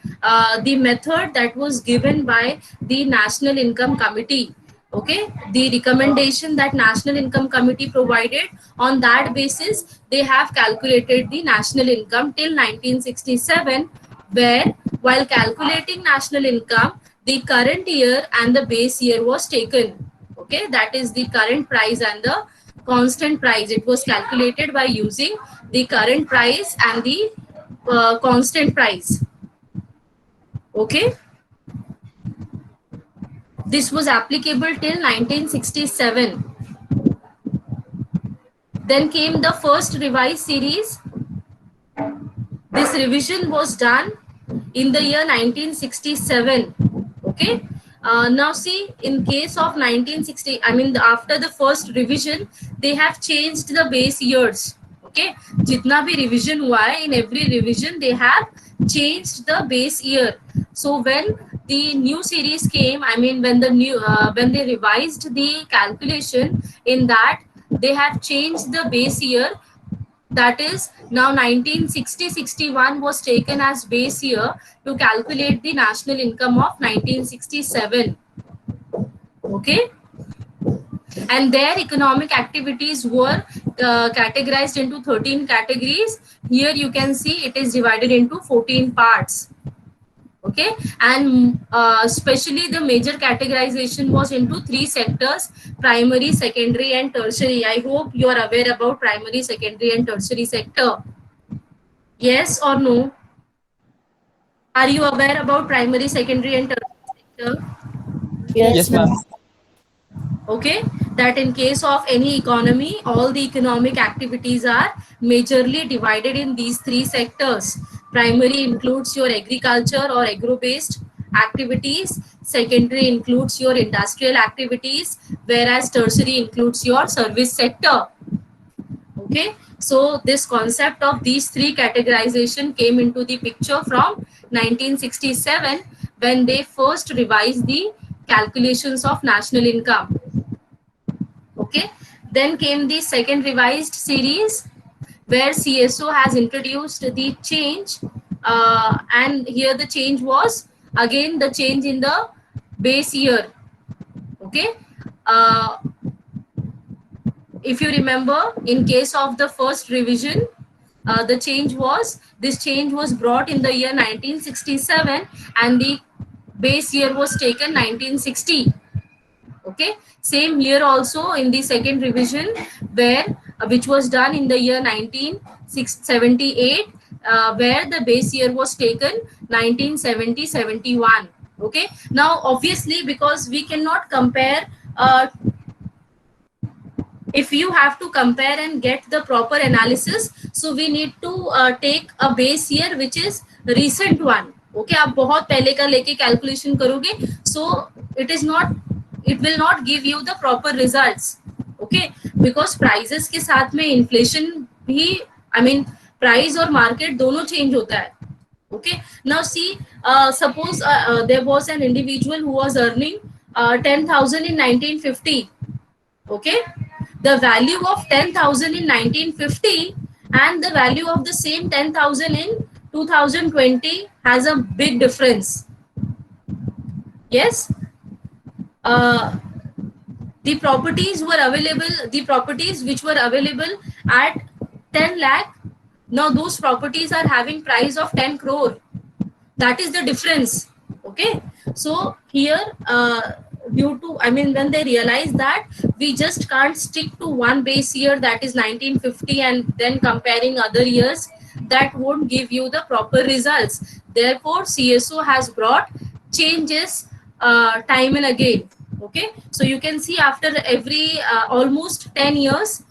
the method that was given by the National Income Committee, okay, the recommendation that National Income Committee provided, on that basis they have calculated the national income till 1967, where while calculating national income, the current year and the base year was taken. Okay, that is the current price and the constant price. It was calculated by using the current price and the constant price. Okay, this was applicable till 1967. Then came the first revised series. This revision was done in the year 1967. Okay. Now see, in case of 1960, I mean after the first revision, they have changed the base years. Okay, jitna bhi revision hua hai, in every revision they have changed the base year. So when the new series came, I mean when the new when they revised the calculation, in that they have changed the base year. That is now 1960-61 was taken as base year to calculate the national income of 1967. Okay, and their economic activities were categorized into 13 categories. Here you can see it is divided into 14 parts. Okay, and especially the major categorization was into three sectors: primary, secondary and tertiary. I hope you are aware about primary, secondary and tertiary sector. Yes or no? Are you aware about primary, secondary and tertiary sector? Yes, ma'am. Okay, that in case of any economy, all the economic activities are majorly divided in these three sectors. Primary includes your agriculture or agro-based activities. Secondary includes your industrial activities, whereas tertiary includes your service sector. Okay, so this concept of these three categorization came into the picture from 1967, when they first revised the calculations of national income. Okay, then came the second revised series, where CSO has introduced the change, and here the change was again the change in the base year. Okay, uh, if you remember, in case of the first revision, the change was, this change was brought in the year 1967, and the base year was taken 1960. Okay, same here also in the second revision, where which was done in the year 1978, where the base year was taken 1970-71. Okay, now obviously because we cannot compare if you have to compare and get the proper analysis, so we need to take a base year which is recent one. Okay, आप बहुत पहले का लेके calculation करोगे, so it is not, it will not give you the proper results. Okay, because prices के साथ में inflation भी, I mean price और market दोनों change होता है. Okay, now see, suppose there was an individual who was earning 10,000 in 1950. Okay, the value of 10,000 in 1950 and the value of the same 10,000 in 2020 has a big difference. Yes, the properties were available, the properties which were available at 10 lakh, now those properties are having price of 10 crore. That is the difference. Okay, so here due to, I mean, when they realize that we just can't stick to one base year, that is 1950, and then comparing other years, that won't give you the proper results. Therefore CSO has brought changes time and again. Okay, so you can see after every almost 10 years,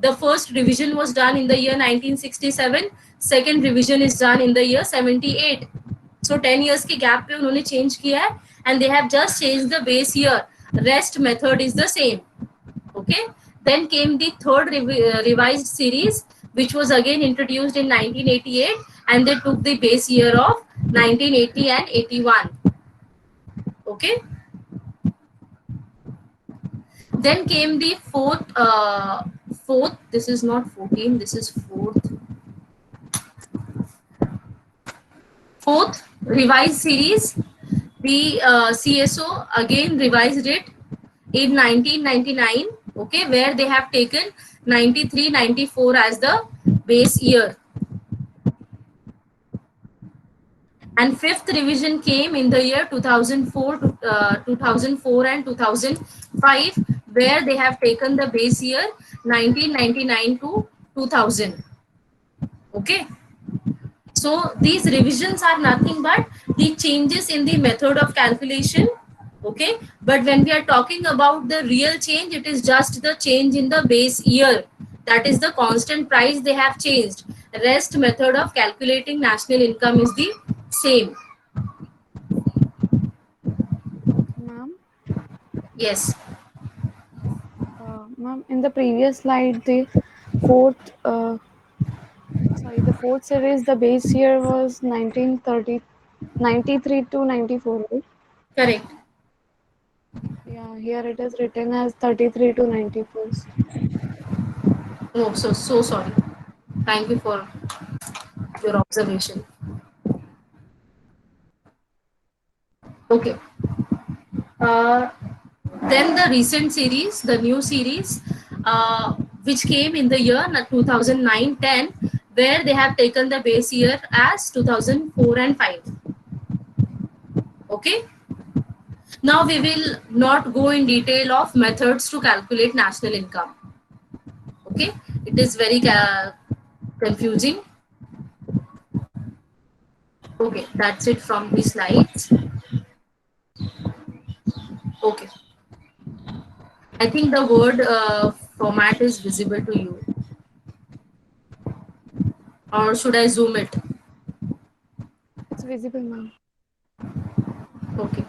the first revision was done in the year 1967, second revision is done in the year 78. So 10 years के gap पे उन्होंने change किया है, and they have just changed the base year. Rest method is the same. Okay. Then came the third revised series, which was again introduced in 1988, and they took the base year of 1980 and 81. Okay. Then came the fourth. This is not 14. This is fourth revised series. The CSO again revised it in 1999. Okay, where they have taken 93, 94 as the base year. And fifth revision came in the year 2004 and 2005, where they have taken the base year 1999 to 2000. Okay. So these revisions are nothing but the changes in the method of calculation. Okay, but when we are talking about the real change, it is just the change in the base year. That is the constant price they have changed. Rest method of calculating national income is the same. Ma'am? Yes. Ma'am, in the previous slide, the fourth series, the base year was 93 to 94, right? Correct. Yeah, here it is written as 33 to 94. Oh, so sorry. Thank you for your observation. Okay. Then the recent series, the new series, which came in the year 2009-10, where they have taken the base year as 2004 and 5. Okay. Now we will not go in detail of methods to calculate national income. Okay, it is very confusing. Okay, that's it from the slides. Okay, I think the word format is visible to you, or should I zoom it? It's visible, ma'am. Okay.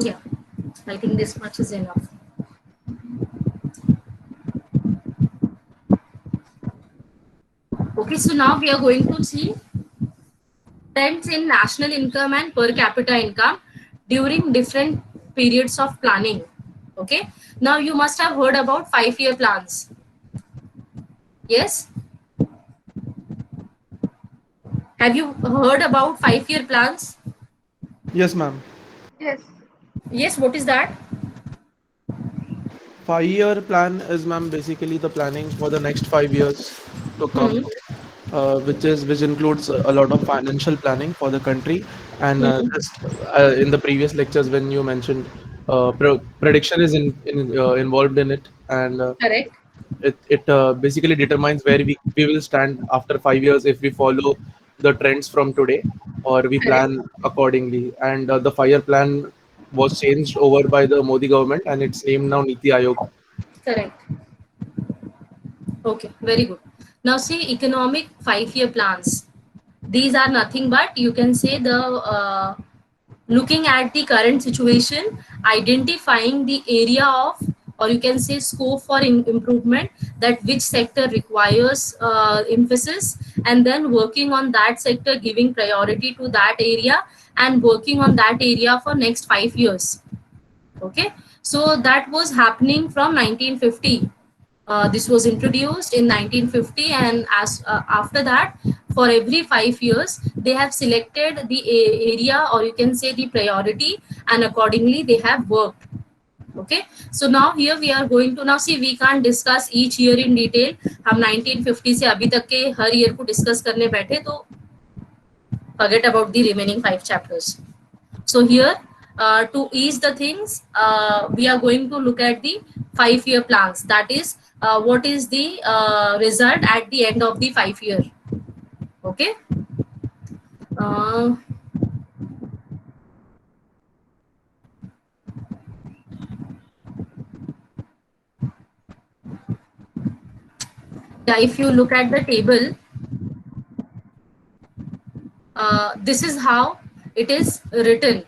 Yeah, I think this much is enough. Okay, so now we are going to see trends in national income and per capita income during different periods of planning. Okay, now you must have heard about 5-year plans. Yes? Have you heard about 5-year plans? Yes, ma'am. Yes. Yes, what is that? 5-year plan is, ma'am, basically the planning for the next 5 years to come, which includes a lot of financial planning for the country. And in the previous lectures, when you mentioned prediction is involved in it, and Correct. it basically determines where we will stand after 5 years if we follow the trends from today or we plan accordingly. And the 5-year plan was changed over by the Modi government and it's named now Niti Aayog. Correct. Okay, very good. Now see economic 5-year plans. These are nothing but you can say the looking at the current situation, identifying the area of or you can say scope for improvement, that which sector requires emphasis, and then working on that sector, giving priority to that area and working on that area for next 5 years. Okay, so that was happening from 1950. This was introduced in 1950, and as after that, for every 5 years, they have selected the area or you can say the priority, and accordingly they have worked. Okay, so now here we are going to now see we can't discuss each year in detail. हम 1950 से अभी तक के हर year को discuss करने बैठे तो forget about the remaining 5 chapters. So here, to ease the things, we are going to look at the 5-year plans. That is, what is the result at the end of the 5 year. Okay. Yeah, if you look at the table, this is how it is written.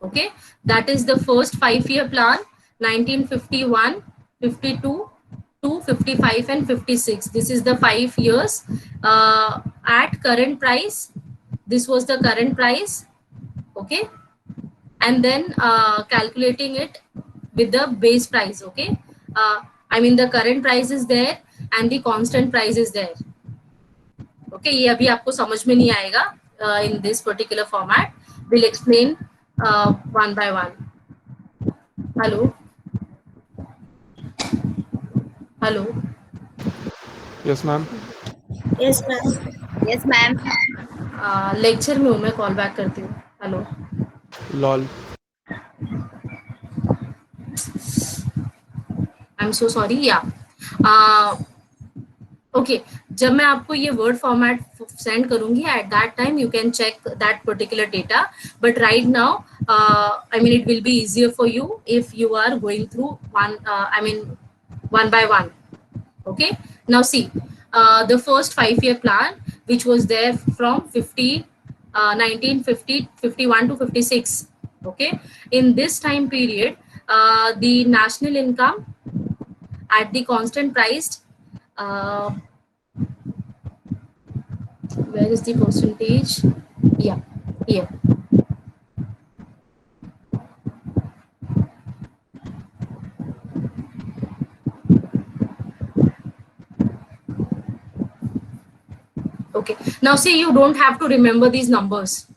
Okay, that is the first 5-year plan, 1951, 52, 55 and 56. This is the 5 years at current price. This was the current price. Okay, and then calculating it with the base price. Okay, I mean the current price is there and the constant price is there. Okay, ये अभी आपको समझ में नहीं आएगा in this particular format. We'll explain one by one. Hello. Hello. Yes, ma'am. Yes, ma'am. Yes, ma'am. Lecture में हूँ मैं, कॉल बैक करती हूँ. Hello. Lol. I'm so sorry. Yeah. Okay, जब मैं आपको ये वर्ड फॉर्मेट सेंड करूंगी at that time you can check that particular data, but right now I mean it will be easier for you if you are going through one by one. Okay, now see the first 5-year plan which was there from 1950 51 to 56. Okay, in this time period the national income at the constant price, where is the percentage? Yeah, here. Okay, now see you don't have to remember these numbers.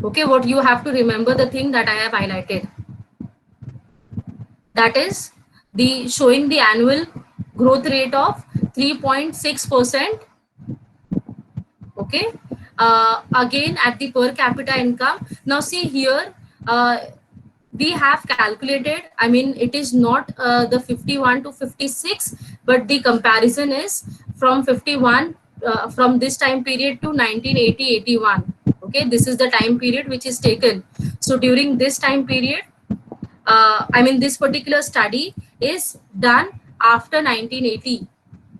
Okay, what you have to remember, the thing that I have highlighted, that is the showing the annual growth rate of 3.6%. Okay, again at the per capita income. Now see here we have calculated, I mean it is not the 51 to 56, but the comparison is from 51 from this time period to 1980-81. Okay, this is the time period which is taken. So during this time period, I mean this particular study is done after 1980.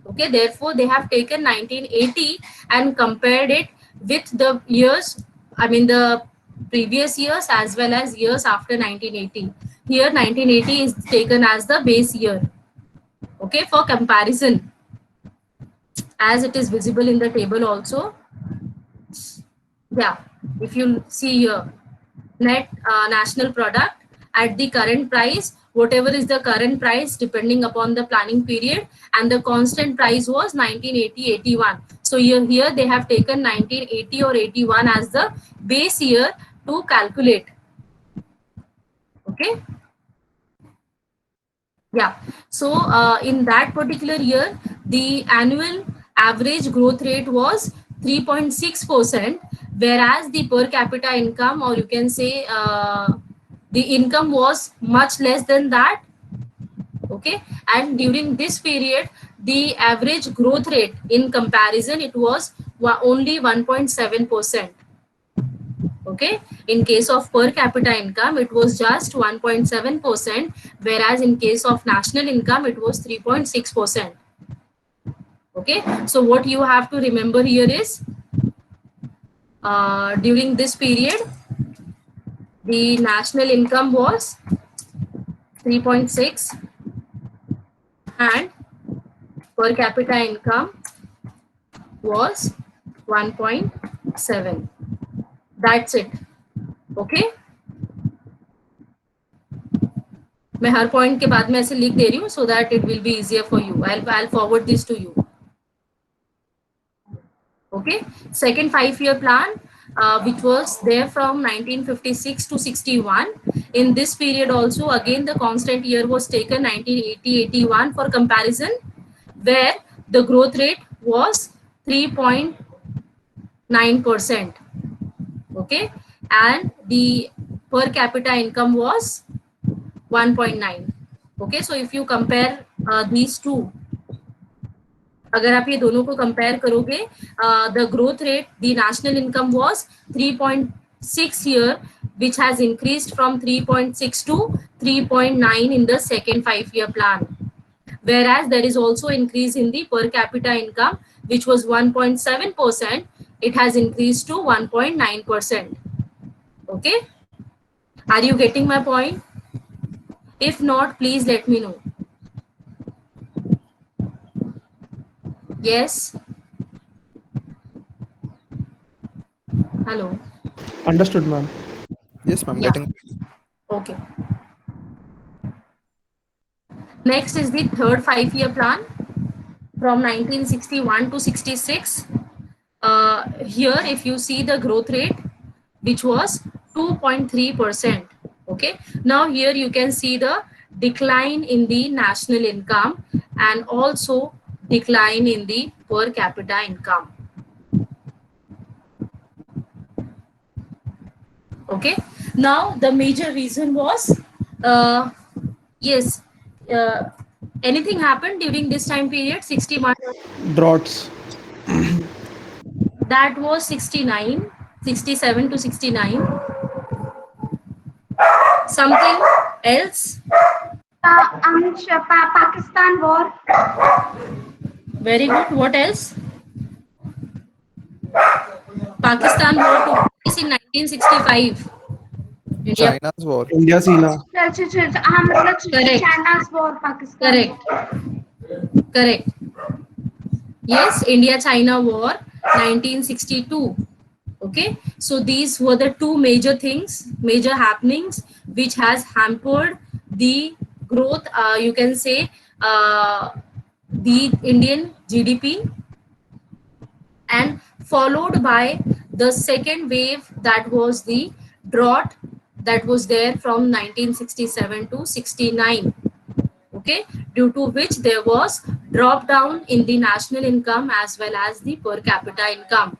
Okay, therefore they have taken 1980 and compared it with the years, I mean the previous years as well as years after 1980. Here 1980 is taken as the base year. Okay, for comparison, as it is visible in the table also. Yeah, if you see here, net national product at the current price, whatever is the current price depending upon the planning period, and the constant price was 1980-81. So here they have taken 1980 or 81 as the base year to calculate. Okay. Yeah, so in that particular year, the annual average growth rate was 3.6%, whereas the per capita income, or you can say the income was much less than that. Okay, and during this period the average growth rate in comparison, it was only 1.7%. Okay, in case of per capita income, it was just 1.7%, whereas in case of national income, it was 3.6%. Okay, so what you have to remember here is during this period, the national income was 3.6 and per capita income was 1.7. That's it. Okay, मैं हर point के बाद में ऐसे लिख दे रही हूँ so that it will be easier for you. I'll forward this to you. Okay, second 5-year plan, which was there from 1956 to 61. In this period also, again the constant year was taken 1980-81 for comparison, where the growth rate was 3.9%. Okay, and the per capita income was 1.9. Okay, so if you compare these two, अगर आप ये दोनों को compare करोगे, the growth rate, the national income was 3.6 here, which has increased from 3.6 to 3.9 in the second 5-year plan. Whereas there is also increase in the per capita income, which was 1.7%. It has increased to 1.9%. Okay, are you getting my point? If not, please let me know. Yes. Hello. Understood, ma'am. Yes, ma'am. Yeah. Getting. Okay. Next is the third 5-year plan from 1961 to 66. Here, if you see the growth rate, which was 2.3%. Okay. Now here you can see the decline in the national income and also decline in the per capita income. Okay, now the major reason was yes, anything happened during this time period, 61? Droughts. That was 69, 67 to 69. Something else? Pakistan war. Very good. What else? Pakistan war took place in 1965. India. China's war. India Sina. Correct. China's war, Pakistan. Correct. Correct. Yes, India-China war, 1962. Okay, so these were the two major things, major happenings, which has hampered the growth, you can say, the Indian GDP, and followed by the second wave, that was the drought that was there from 1967 to 69. Okay, due to which there was drop down in the national income as well as the per capita income.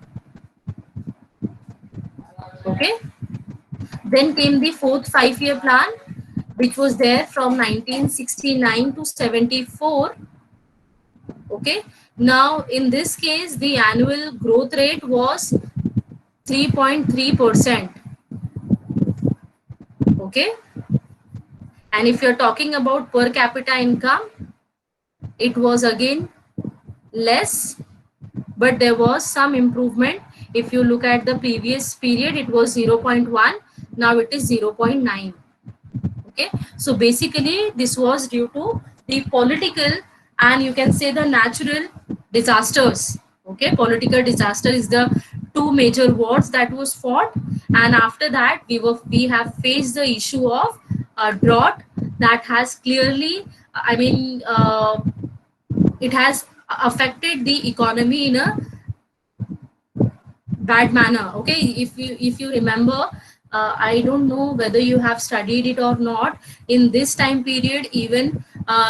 Okay, then came the fourth 5-year plan, which was there from 1969 to 74. Okay, now in this case the annual growth rate was 3.3%. Okay, and if you're talking about per capita income, it was again less, but there was some improvement. If you look at the previous period, it was 0.1, now it is 0.9. Okay, so basically this was due to the political and you can say the natural disasters. Okay, political disaster is the two major wars that was fought, and after that we have faced the issue of drought that has clearly, I mean, it has affected the economy in a bad manner. Okay, if you remember, I don't know whether you have studied it or not. In this time period, even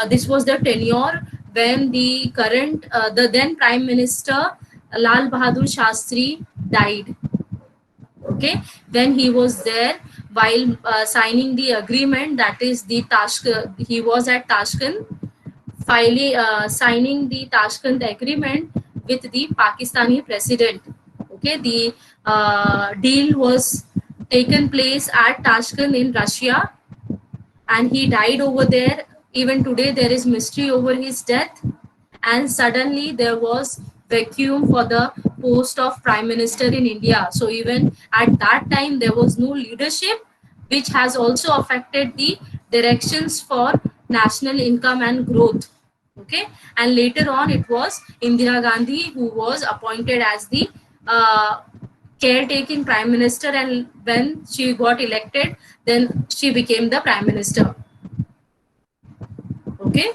this was the tenure when the current the then Prime Minister Lal Bahadur Shastri died. Okay, when he was there while signing the agreement, that is the Tashkent, he was at Tashkent signing the Tashkent Agreement with the Pakistani president. Okay, the deal was taken place at Tashkent in Russia, and he died over there. Even today, there is mystery over his death, and suddenly there was vacuum for the post of prime minister in India. So even at that time, there was no leadership, which has also affected the directions for national income and growth. Okay, and later on, it was Indira Gandhi who was appointed as the caretaking prime minister, and when she got elected, then she became the prime minister. Okay,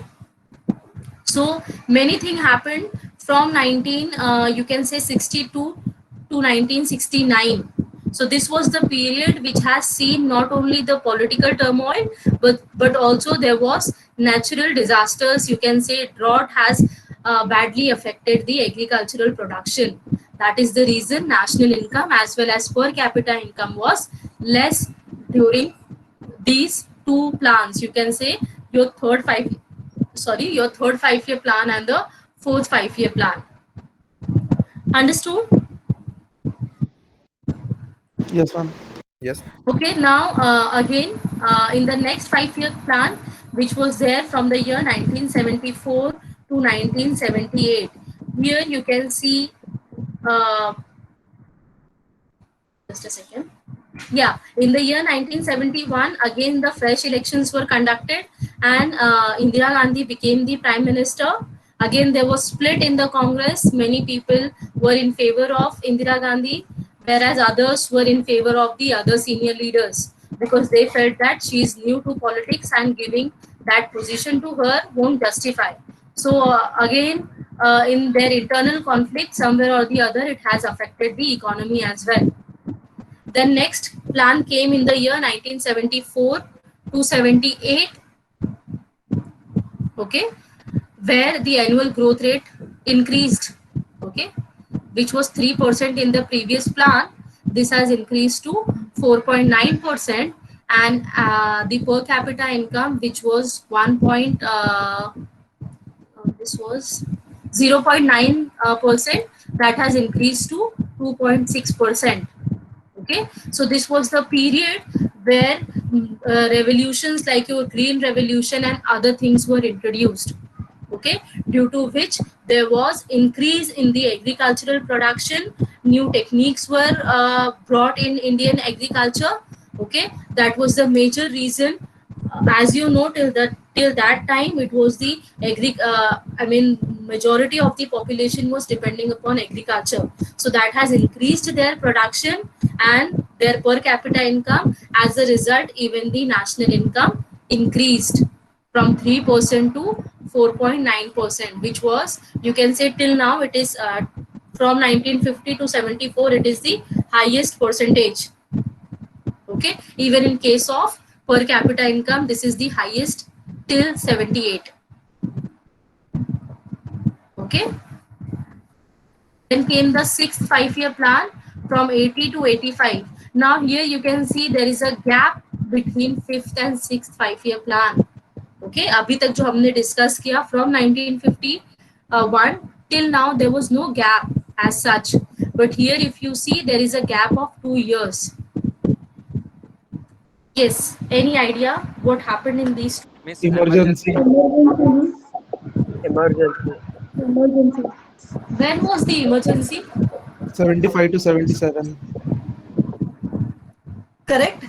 so many things happened from 19 you can say 62 to 1969. So this was the period which has seen not only the political turmoil, but also there was natural disasters. You can say drought has badly affected the agricultural production. That is the reason national income as well as per capita income was less during these two plans. You can say your your third 5-year plan and the fourth 5-year plan. Understood? Yes, ma'am. Yes. Okay, now again in the next 5-year plan, which was there from the year 1974 to 1978, here you can see uh, just a second. Yeah, in the year 1971, again the fresh elections were conducted, and Indira Gandhi became the prime minister. Again, there was split in the Congress. Many people were in favor of Indira Gandhi, whereas others were in favor of the other senior leaders, because they felt that she is new to politics and giving that position to her won't justify. So again, in their internal conflict, somewhere or the other, it has affected the economy as well. Then next plan came in the year 1974 to 78, okay, where the annual growth rate increased, okay, which was 3% in the previous plan. This has increased to 4.9%, and the per capita income, which was this was 0.9%, that has increased to 2.6%. Okay, so this was the period where revolutions like your green revolution and other things were introduced. Okay, due to which there was increase in the agricultural production, new techniques were brought in Indian agriculture. Okay, that was the major reason. As you know, till that time, it was the majority of the population was depending upon agriculture. So that has increased their production and their per capita income. As a result, even the national income increased from 3% to 4.9%, which was, you can say, till now it is from 1950 to 74, it is the highest percentage. Okay, even in case of per capita income, this is the highest till 78. Okay, then came the sixth 5-year plan from 80 to 85. Now here you can see there is a gap between fifth and sixth 5-year plan. Okay, अभी तक जो हमने discuss किया from 1951 till now, there was no gap as such, but here if you see, there is a gap of 2 years. Yes, any idea what happened in these? Emergency. Emergency. When was the emergency? 75 to 77. Correct.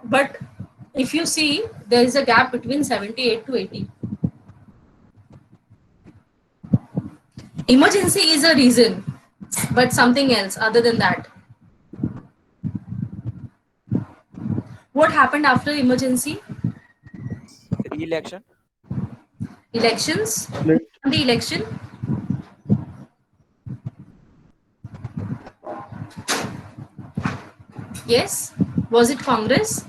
But if you see, there is a gap between 78 to 80. Emergency is a reason, but something else other than that. What happened after emergency? Re-election. Elections. The election. Yes. Was it Congress?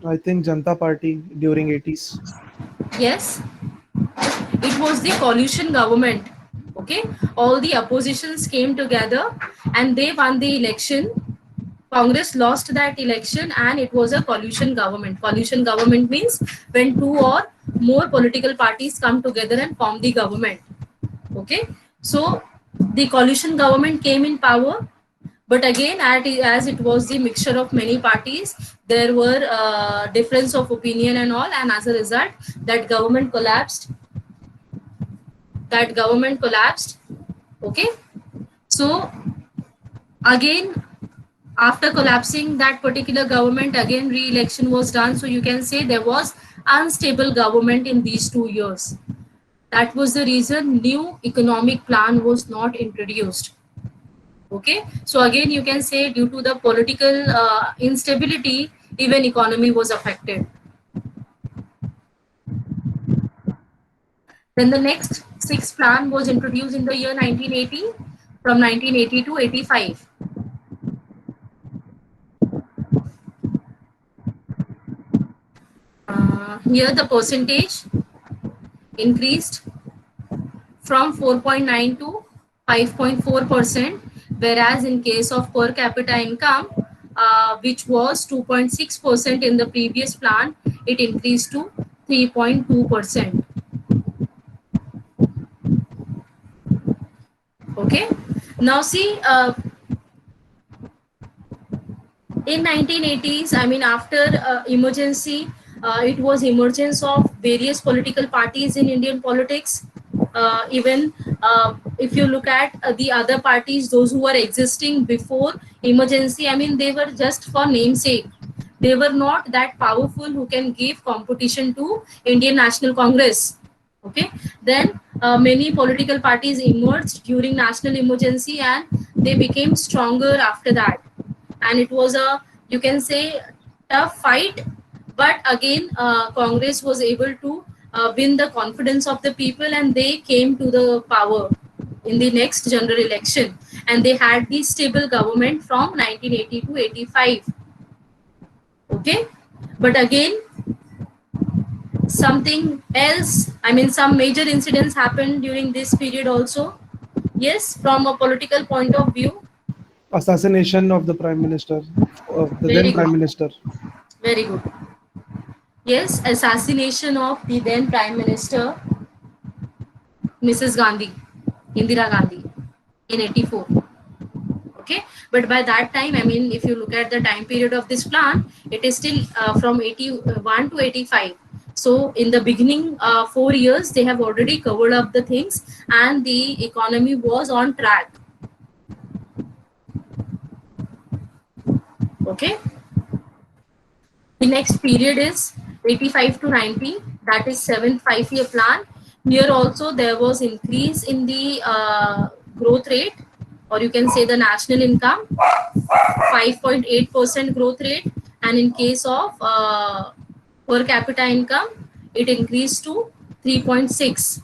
I think Janta Party during 80s. Yes. It was the coalition government. Okay. All the oppositions came together and they won the election. Congress lost that election and it was a coalition government. Coalition government means when two or more political parties come together and form the government. Okay, so the coalition government came in power, but again, as it was the mixture of many parties, there were difference of opinion and all, and as a result, that government collapsed. That government collapsed. Okay, so again, after collapsing that particular government, again re-election was done. So you can say there was unstable government in these 2 years. That was the reason new economic plan was not introduced. Okay, so again you can say due to the political instability, even economy was affected. Then the next sixth plan was introduced in the year 1980, from 1980 to 85. Here the percentage increased from 4.9 to 5.4%, whereas in case of per capita income, which was 2.6% in the previous plan, it increased to 3.2%. Okay, now see, in 1980s, I mean after emergency, it was emergence of various political parties in Indian politics. Even if you look at the other parties, those who were existing before emergency, I mean they were just for namesake. They were not that powerful who can give competition to Indian National Congress. Okay, then many political parties emerged during national emergency and they became stronger after that, and it was a, you can say, tough fight, but again Congress was able to win the confidence of the people and they came to the power in the next general election, and they had the stable government from 1980 to 85. Okay, but again something else, I mean some major incidents happened during this period also. Yes, from a political point of view. Assassination of the prime minister, of the Very then good. prime minister. Very good. Yes, assassination of the then Prime Minister, Mrs. Gandhi, Indira Gandhi, in 84. Okay, but by that time, I mean, if you look at the time period of this plan, it is still from 81 to 85. So in the beginning 4 years, they have already covered up the things and the economy was on track. Okay. The next period is 85 to 90, that is 7th 5-year plan. Here also there was increase in the growth rate, or you can say the national income, 5.8% growth rate, and in case of per capita income, it increased to 3.6.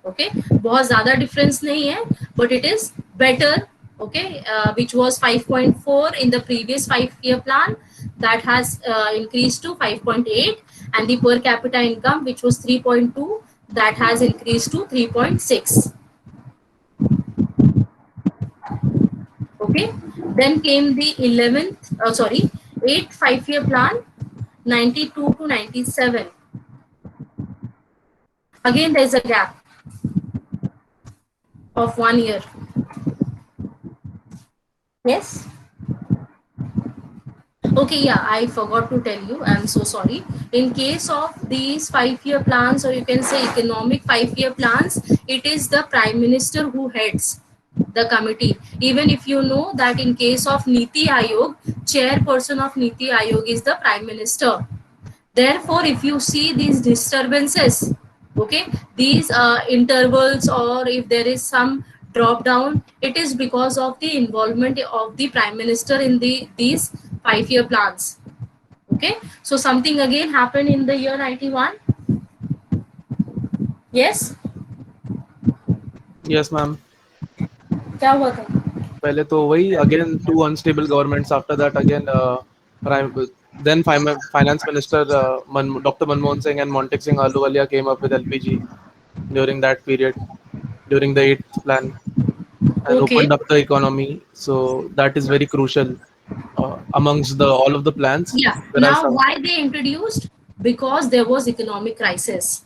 Okay, बहुत ज़्यादा difference नहीं है, but it is better. Okay, which was 5.4 in the previous 5-year plan, that has increased to 5.8, and the per capita income, which was 3.2, that has increased to 3.6. Okay, then came the 8th 5-year plan, 92 to 97. Again, there is a gap of 1 year. Yes. Okay, yeah, I forgot to tell you. I'm so sorry. In case of these 5-year plans, or you can say economic 5-year plans, it is the Prime Minister who heads the committee. Even if you know that in case of Niti Aayog, chairperson of Niti Aayog is the Prime Minister. Therefore, if you see these disturbances, okay, these intervals, or if there is some drop down, it is because of the involvement of the Prime Minister in these 5-year plans. Okay, so something again happened in the year 91. Yes. Yes, ma'am. क्या हुआ था? पहले तो वही again two unstable governments. After that again then finance minister Dr. Manmohan Singh and Montek Singh Ahluwalia came up with LPG during that period, during the 8th plan, and Okay. opened up the economy. So that is very crucial. amongst all of the plans. Yeah. There are Now, some. why they introduced? Because there was economic crisis.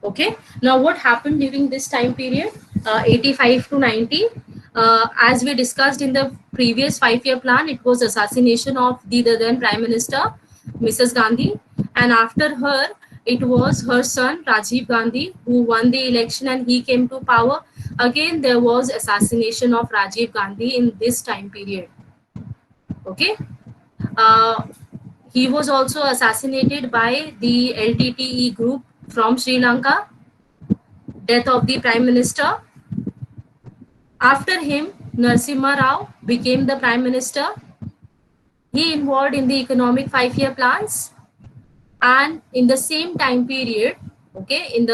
Okay. Now, what happened during this time period? 85 to 90. As we discussed in the previous 5-year plan, it was assassination of the then Prime Minister, Mrs. Gandhi, and after her, it was her son Rajiv Gandhi who won the election and he came to power. Again, there was assassination of Rajiv Gandhi in this time period. Okay. Uh, he was also assassinated by the LTTE group from Sri Lanka. Death of the Prime Minister. After him, Narasimha Rao became the Prime Minister. He involved in the economic 5-year plans, and in the same time period, okay, in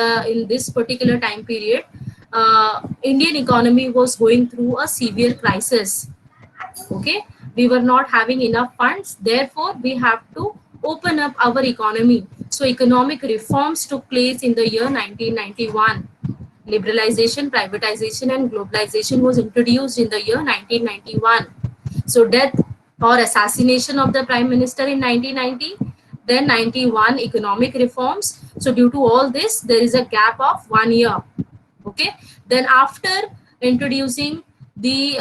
this particular time period, Indian economy was going through a severe crisis. Okay, we were not having enough funds, therefore we have to open up our economy. So economic reforms took place in the year 1991. Liberalization, privatization and globalization was introduced in the year 1991. So death or assassination of the Prime Minister in 1990, then 91 economic reforms. So due to all this, there is a gap of 1 year. Okay, then after introducing the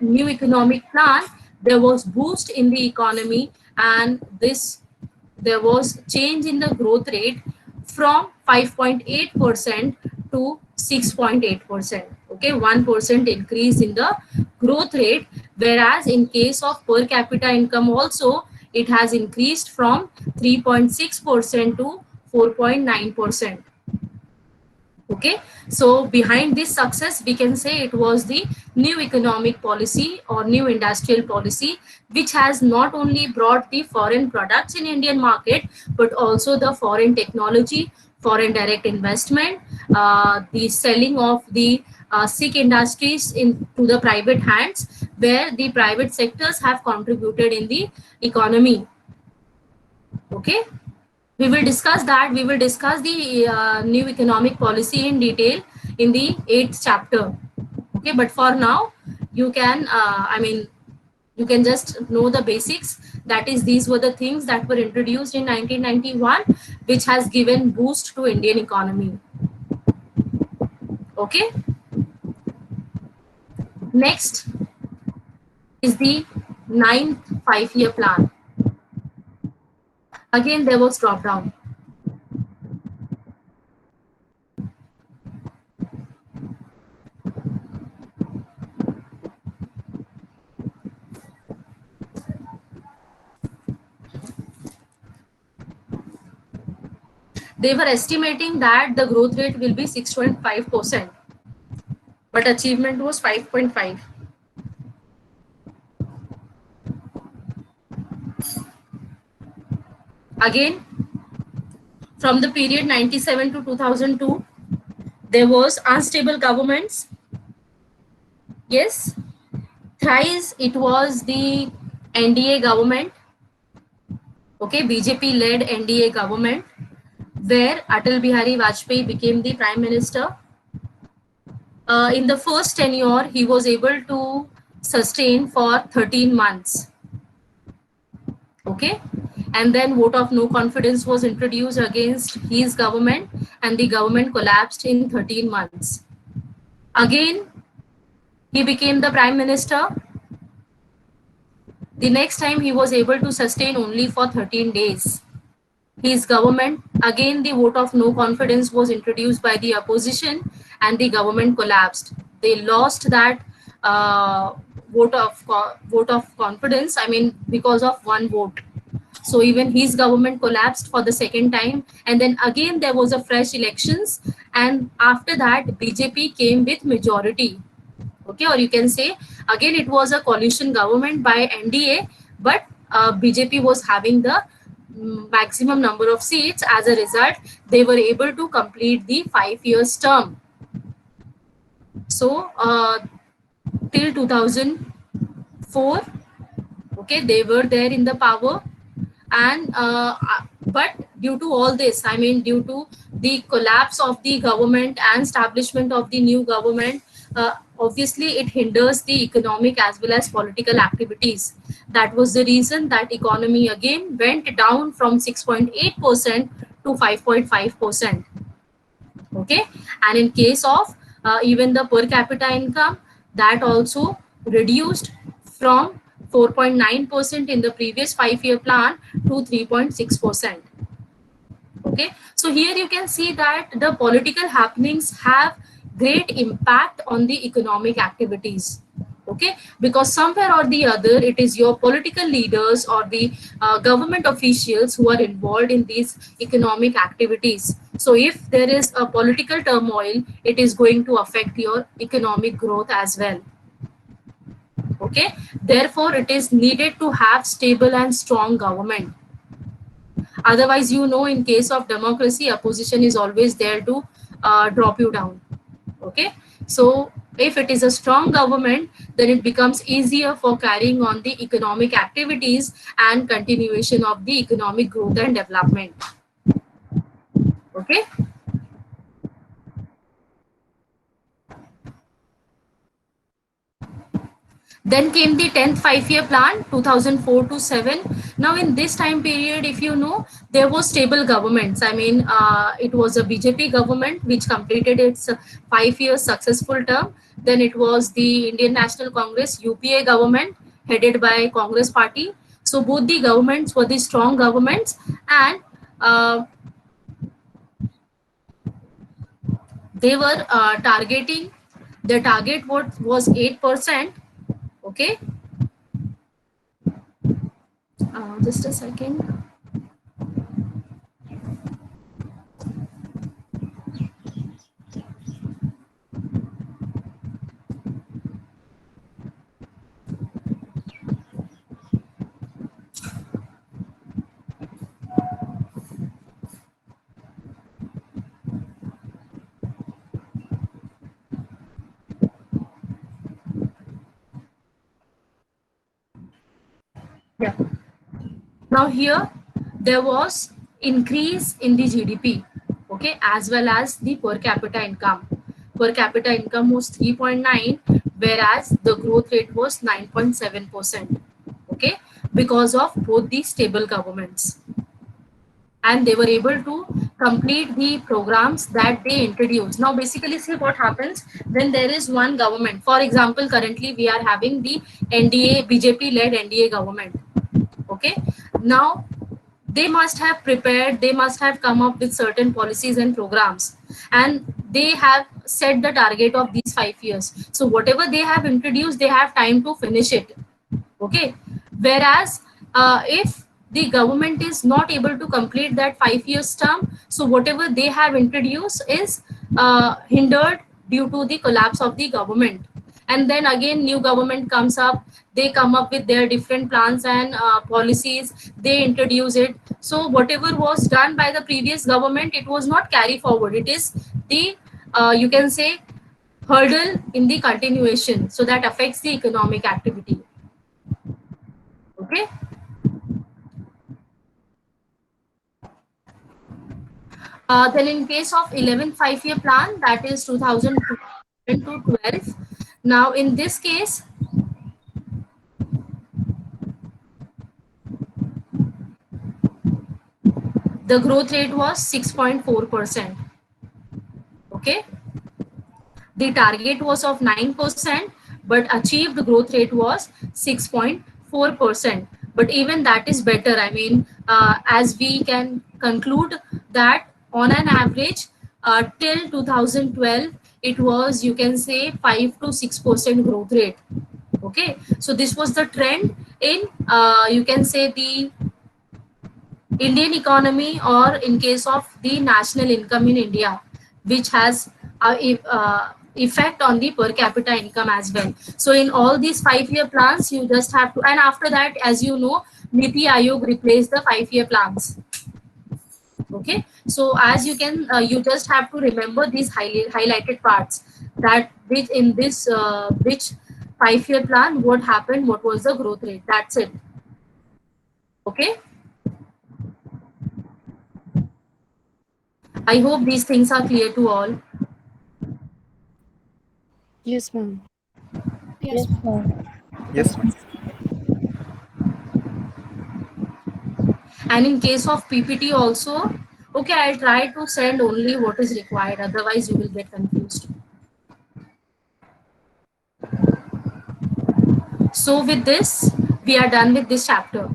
new economic plan, there was boost in the economy, and there was change in the growth rate from 5.8% to 6.8%. Okay, 1% increase in the growth rate, whereas in case of per capita income also, it has increased from 3.6% to 4.9%. Okay, so behind this success, we can say it was the new economic policy or new industrial policy, which has not only brought the foreign products in Indian market, but also the foreign technology, foreign direct investment, the selling of the sick industries into the private hands, where the private sectors have contributed in the economy. Okay, we will discuss that. We will discuss the new economic policy in detail in the 8th chapter. Okay, but for now, you can, you can just know the basics. That is, these were the things that were introduced in 1991, which has given boost to Indian economy. Okay. Next is the 9th 5-year plan. Again, there was drop down. They were estimating that the growth rate will be 6.5%, but achievement was 5.5. Again, from the period 97 to 2002, there was unstable governments. Yes, thrice it was the NDA government. Okay, BJP led NDA government, where Atal Bihari Vajpayee became the Prime Minister. In the first tenure, he was able to sustain for 13 months. Okay, and then vote of no confidence was introduced against his government, and the government collapsed in 13 months. Again, he became the Prime Minister. The next time he was able to sustain only for 13 days. His government, again the vote of no confidence was introduced by the opposition and the government collapsed. They lost that vote of confidence, because of one vote. So even his government collapsed for the second time, and then again there was a fresh elections, and after that BJP came with majority. Okay, or you can say again it was a coalition government by NDA, but BJP was having the maximum number of seats. As a result, they were able to complete the 5 years term. So till 2004, okay, they were there in the power, and but due to all this, due to the collapse of the government and establishment of the new government, obviously it hinders the economic as well as political activities. That was the reason that economy again went down from 6.8% to 5.5%. Okay, and in case of even the per capita income, that also reduced from 4.9% in the previous 5-year plan to 3.6%. Okay, so here you can see that the political happenings have great impact on the economic activities. Okay, because somewhere or the other it is your political leaders or the government officials who are involved in these economic activities. So if there is a political turmoil, it is going to affect your economic growth as well. Okay, therefore it is needed to have stable and strong government. Otherwise, in case of democracy, opposition is always there to drop you down. Okay, so if it is a strong government, then it becomes easier for carrying on the economic activities and continuation of the economic growth and development. Okay. Then came the 10th 5-year plan, 2004 to 7. Now, in this time period, if you know, there was stable governments. I mean, it was a BJP government which completed its 5-year successful term. Then it was the Indian National Congress UPA government headed by Congress Party. So both the governments were the strong governments, and they were targeting. The target was 8%. Okay. Just a second. Yeah. Now here there was increase in the GDP, okay, as well as the per capita income. Per capita income was 3.9, whereas the growth rate was 9.7%. Okay, because of both the stable governments, and they were able to complete the programs that they introduced. Now, basically, see what happens when there is one government. For example, currently we are having the NDA, BJP-led NDA government. Okay, now they must have prepared, they must have come up with certain policies and programs, and they have set the target of these 5 years. So whatever they have introduced, they have time to finish it. Okay, whereas if the government is not able to complete that 5 years term, so whatever they have introduced is hindered due to the collapse of the government. And then again new government comes up, they come up with their different plans and policies, they introduce it. So whatever was done by the previous government, it was not carry forward, it is the you can say hurdle in the continuation, so that affects the economic activity. Okay. Then in case of 11th 5-year plan, that is 2002 to 12. Now in this case, the growth rate was 6.4%. Okay. The target was of 9%, but achieved growth rate was 6.4%. But even that is better. I mean, as we can conclude that on an average, till 2012, it was, you can say, 5 to 6% growth rate. Okay, so this was the trend in, you can say, the Indian economy, or in case of the national income in India, which has effect on the per capita income as well. So in all these 5-year plans, you just have to, and after that, as you know, Niti Aayog replaced the 5-year plans. Okay, so as you can, you just have to remember these highlighted parts, that which in this which 5-year plan, what happened, what was the growth rate. That's it. Okay. I hope these things are clear to all. Yes, ma'am. Yes, ma'am. Yes, ma'am. And in case of PPT also, okay, I'll try to send only what is required, otherwise you will get confused. So with this, we are done with this chapter.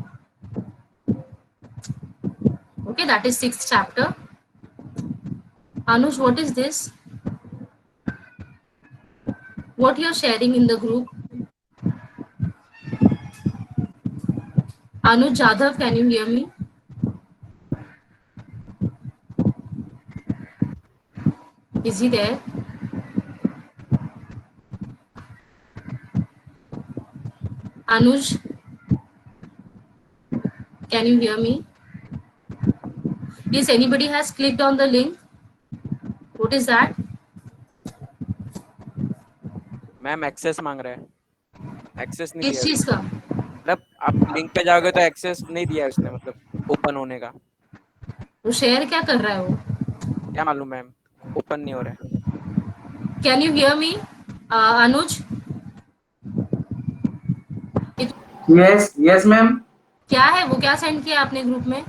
Okay, that is 6th chapter. Anuj, what is this? What you're sharing in the group? Anuj Jadhav, can you hear me? Is he there? Anuj, can you hear me? Yes, anybody has clicked on the link? What is that? Ma'am access मांग रहा है, access नहीं किस दिया चीज उसने। का? मतलब आप लिंक पे जाओगे तो एक्सेस नहीं दिया है उसने, मतलब ओपन होने का। वो शेयर क्या कर रहा है वो? क्या मालूम मैम, ओपन नहीं हो रहा है। Can you hear me, Anuj? Yes yes ma'am. क्या है वो? क्या सेंड किया आपने ग्रुप में,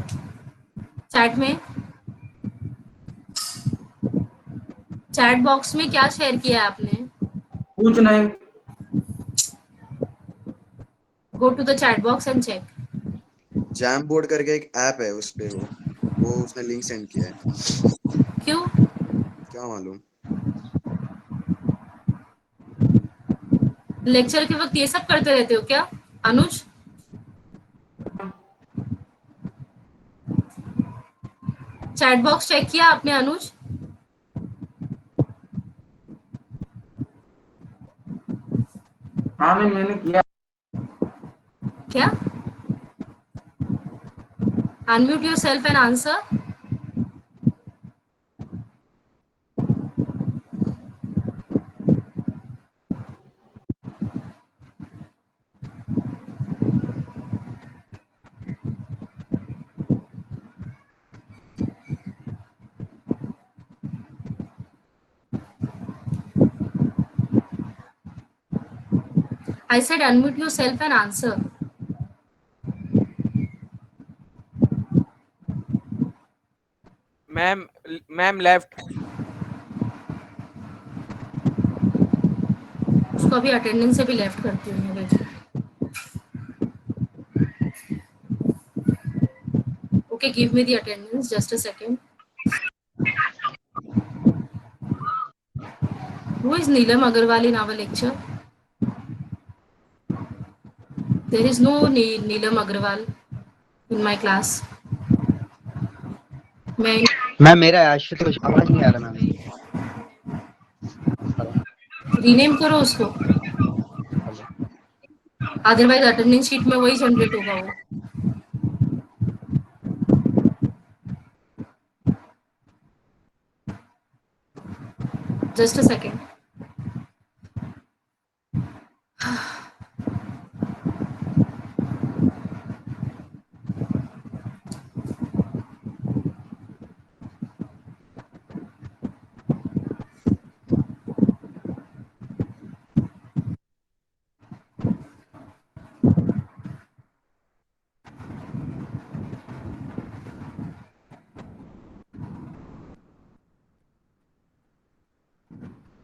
चैट में? चैट बॉक्स में क्या शेयर किया आपने? कुछ नहीं। Go to the chat box and check. Jam board करके एक ऐप है, उस पे वो उसने लिंक सेंड किया है। क्यों? क्या मालूम। लेक्चर के वक्त ये सब करते रहते हो क्या अनुज? चैट बॉक्स चेक किया आपने अनुज? हाँ मैंने किया। क्या? Unmute yourself and answer. I said unmute yourself and answer. Ma'am left. उसको अभी अटेंडेंस से भी लेफ्ट करती हूँ मैं। Okay, give me the attendance. Just a second. Who is Neelam Agarwal in our lecture? There is no Neelam Agarwal in my class. Ma'am मेरा आशुतोष आवाज नहीं आ रहा मैम। रीनेम करो उसको, अदरवाइज अटेंडेंस शीट में वही जनरेट होगा वो। Just a second.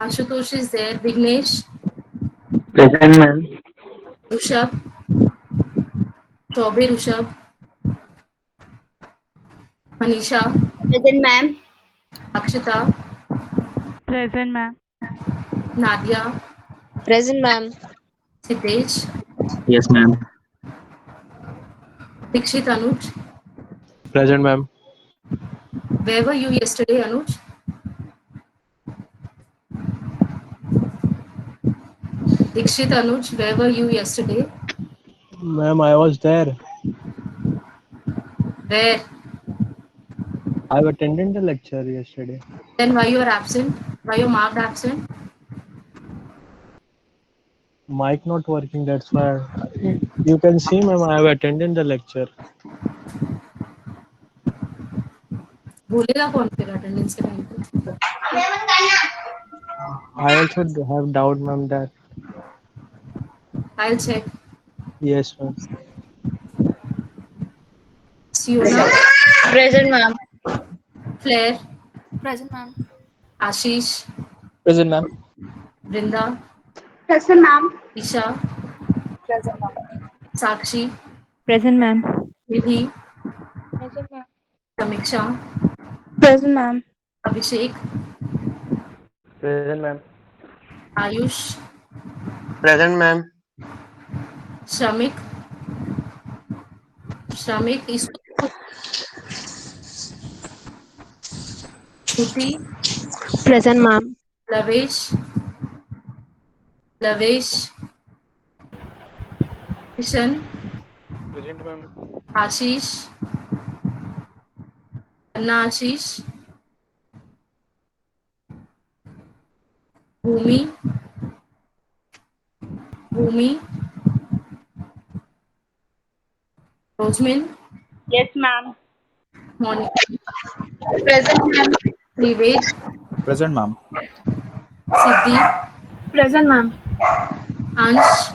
Ashutosh is there. Vignesh, present ma'am. Rushabh, Chaubey Rushabh, Manisha, Present, ma'am. Akshita, Present, ma'am. Nadia, Present, ma'am. Siddesh, yes ma'am. Dikshit Anuj. Present, ma'am. Where were you yesterday, Anuj? Dikshit Anuj, where were you yesterday? Ma'am, I was there. Where? I've attended the lecture yesterday. Then why you are absent? Why you marked absent? Mic not working, that's why. You can see, ma'am, I have attended the lecture. बोलेगा कौन फिर attendance के time पे? I also have doubt, ma'am, that I'll check. yes, ma'am. Siona, Present, ma'am. Claire, Present, ma'am. Ashish, Present, ma'am. Brinda, Present, ma'am. Isha, Present, ma'am. Sakshi, Present, ma'am. Nidhi, Present, ma'am. Samiksha, Present, ma'am. Abhishek, Present, ma'am. Ayush, Present, ma'am. Shramik, Shramik, Shruti, Present, ma'am. Lavesh, Lavesh, Kishan, Present, ma'am. Ashish, Anna Ashish, Bhumi, Bhumi, Rosmin, Yes, ma'am. Monica, Present, ma'am. Nived, Present, ma'am. Siddhi, Present, ma'am. Ansh,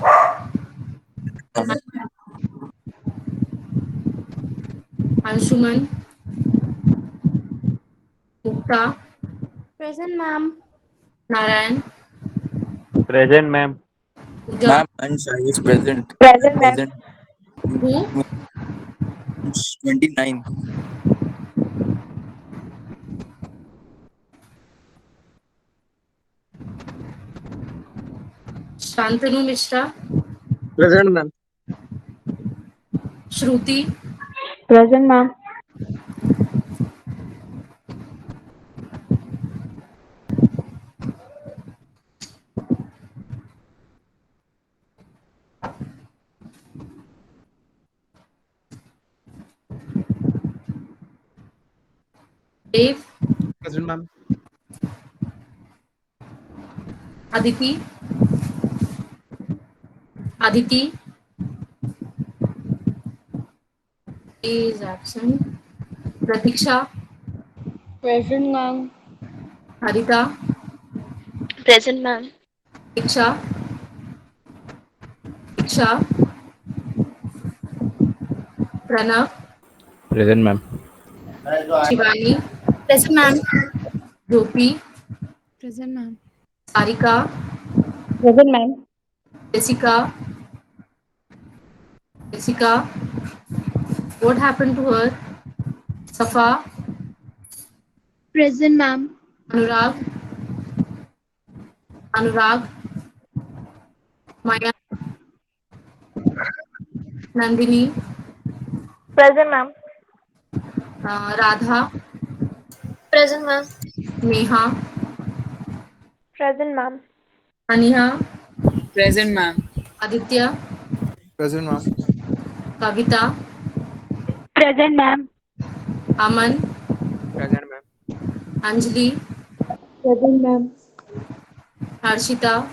Anshuman, Mukta, Present, ma'am. Narayan, Present, ma'am. Pooja, Ma'am, Ansha is present. Present, ma'am. Present. who? 29. Shantanu Mishra, Present, ma'am. Shruti, Present, ma'am. Dave, Present, ma'am. Aditi, Aditi is absent. Pratiksha, Present, ma'am. Harita, Present, ma'am. Diksha, Diksha, Pranav, Present, ma'am. Shivani, Present, ma'am. Gopi, Present, ma'am. Sarika, Present, ma'am. Jessica, Jessica. What happened to her? Safa, Present, ma'am. Anurag, Anurag, Maya, Nandini, Present, ma'am. Radha, Present, ma'am. Neha, Present, ma'am. Aniha, Present, ma'am. Aditya, Present, ma'am. Kavita, Present, ma'am. Aman, Present, ma'am. Anjali, Present, ma'am. Harshita,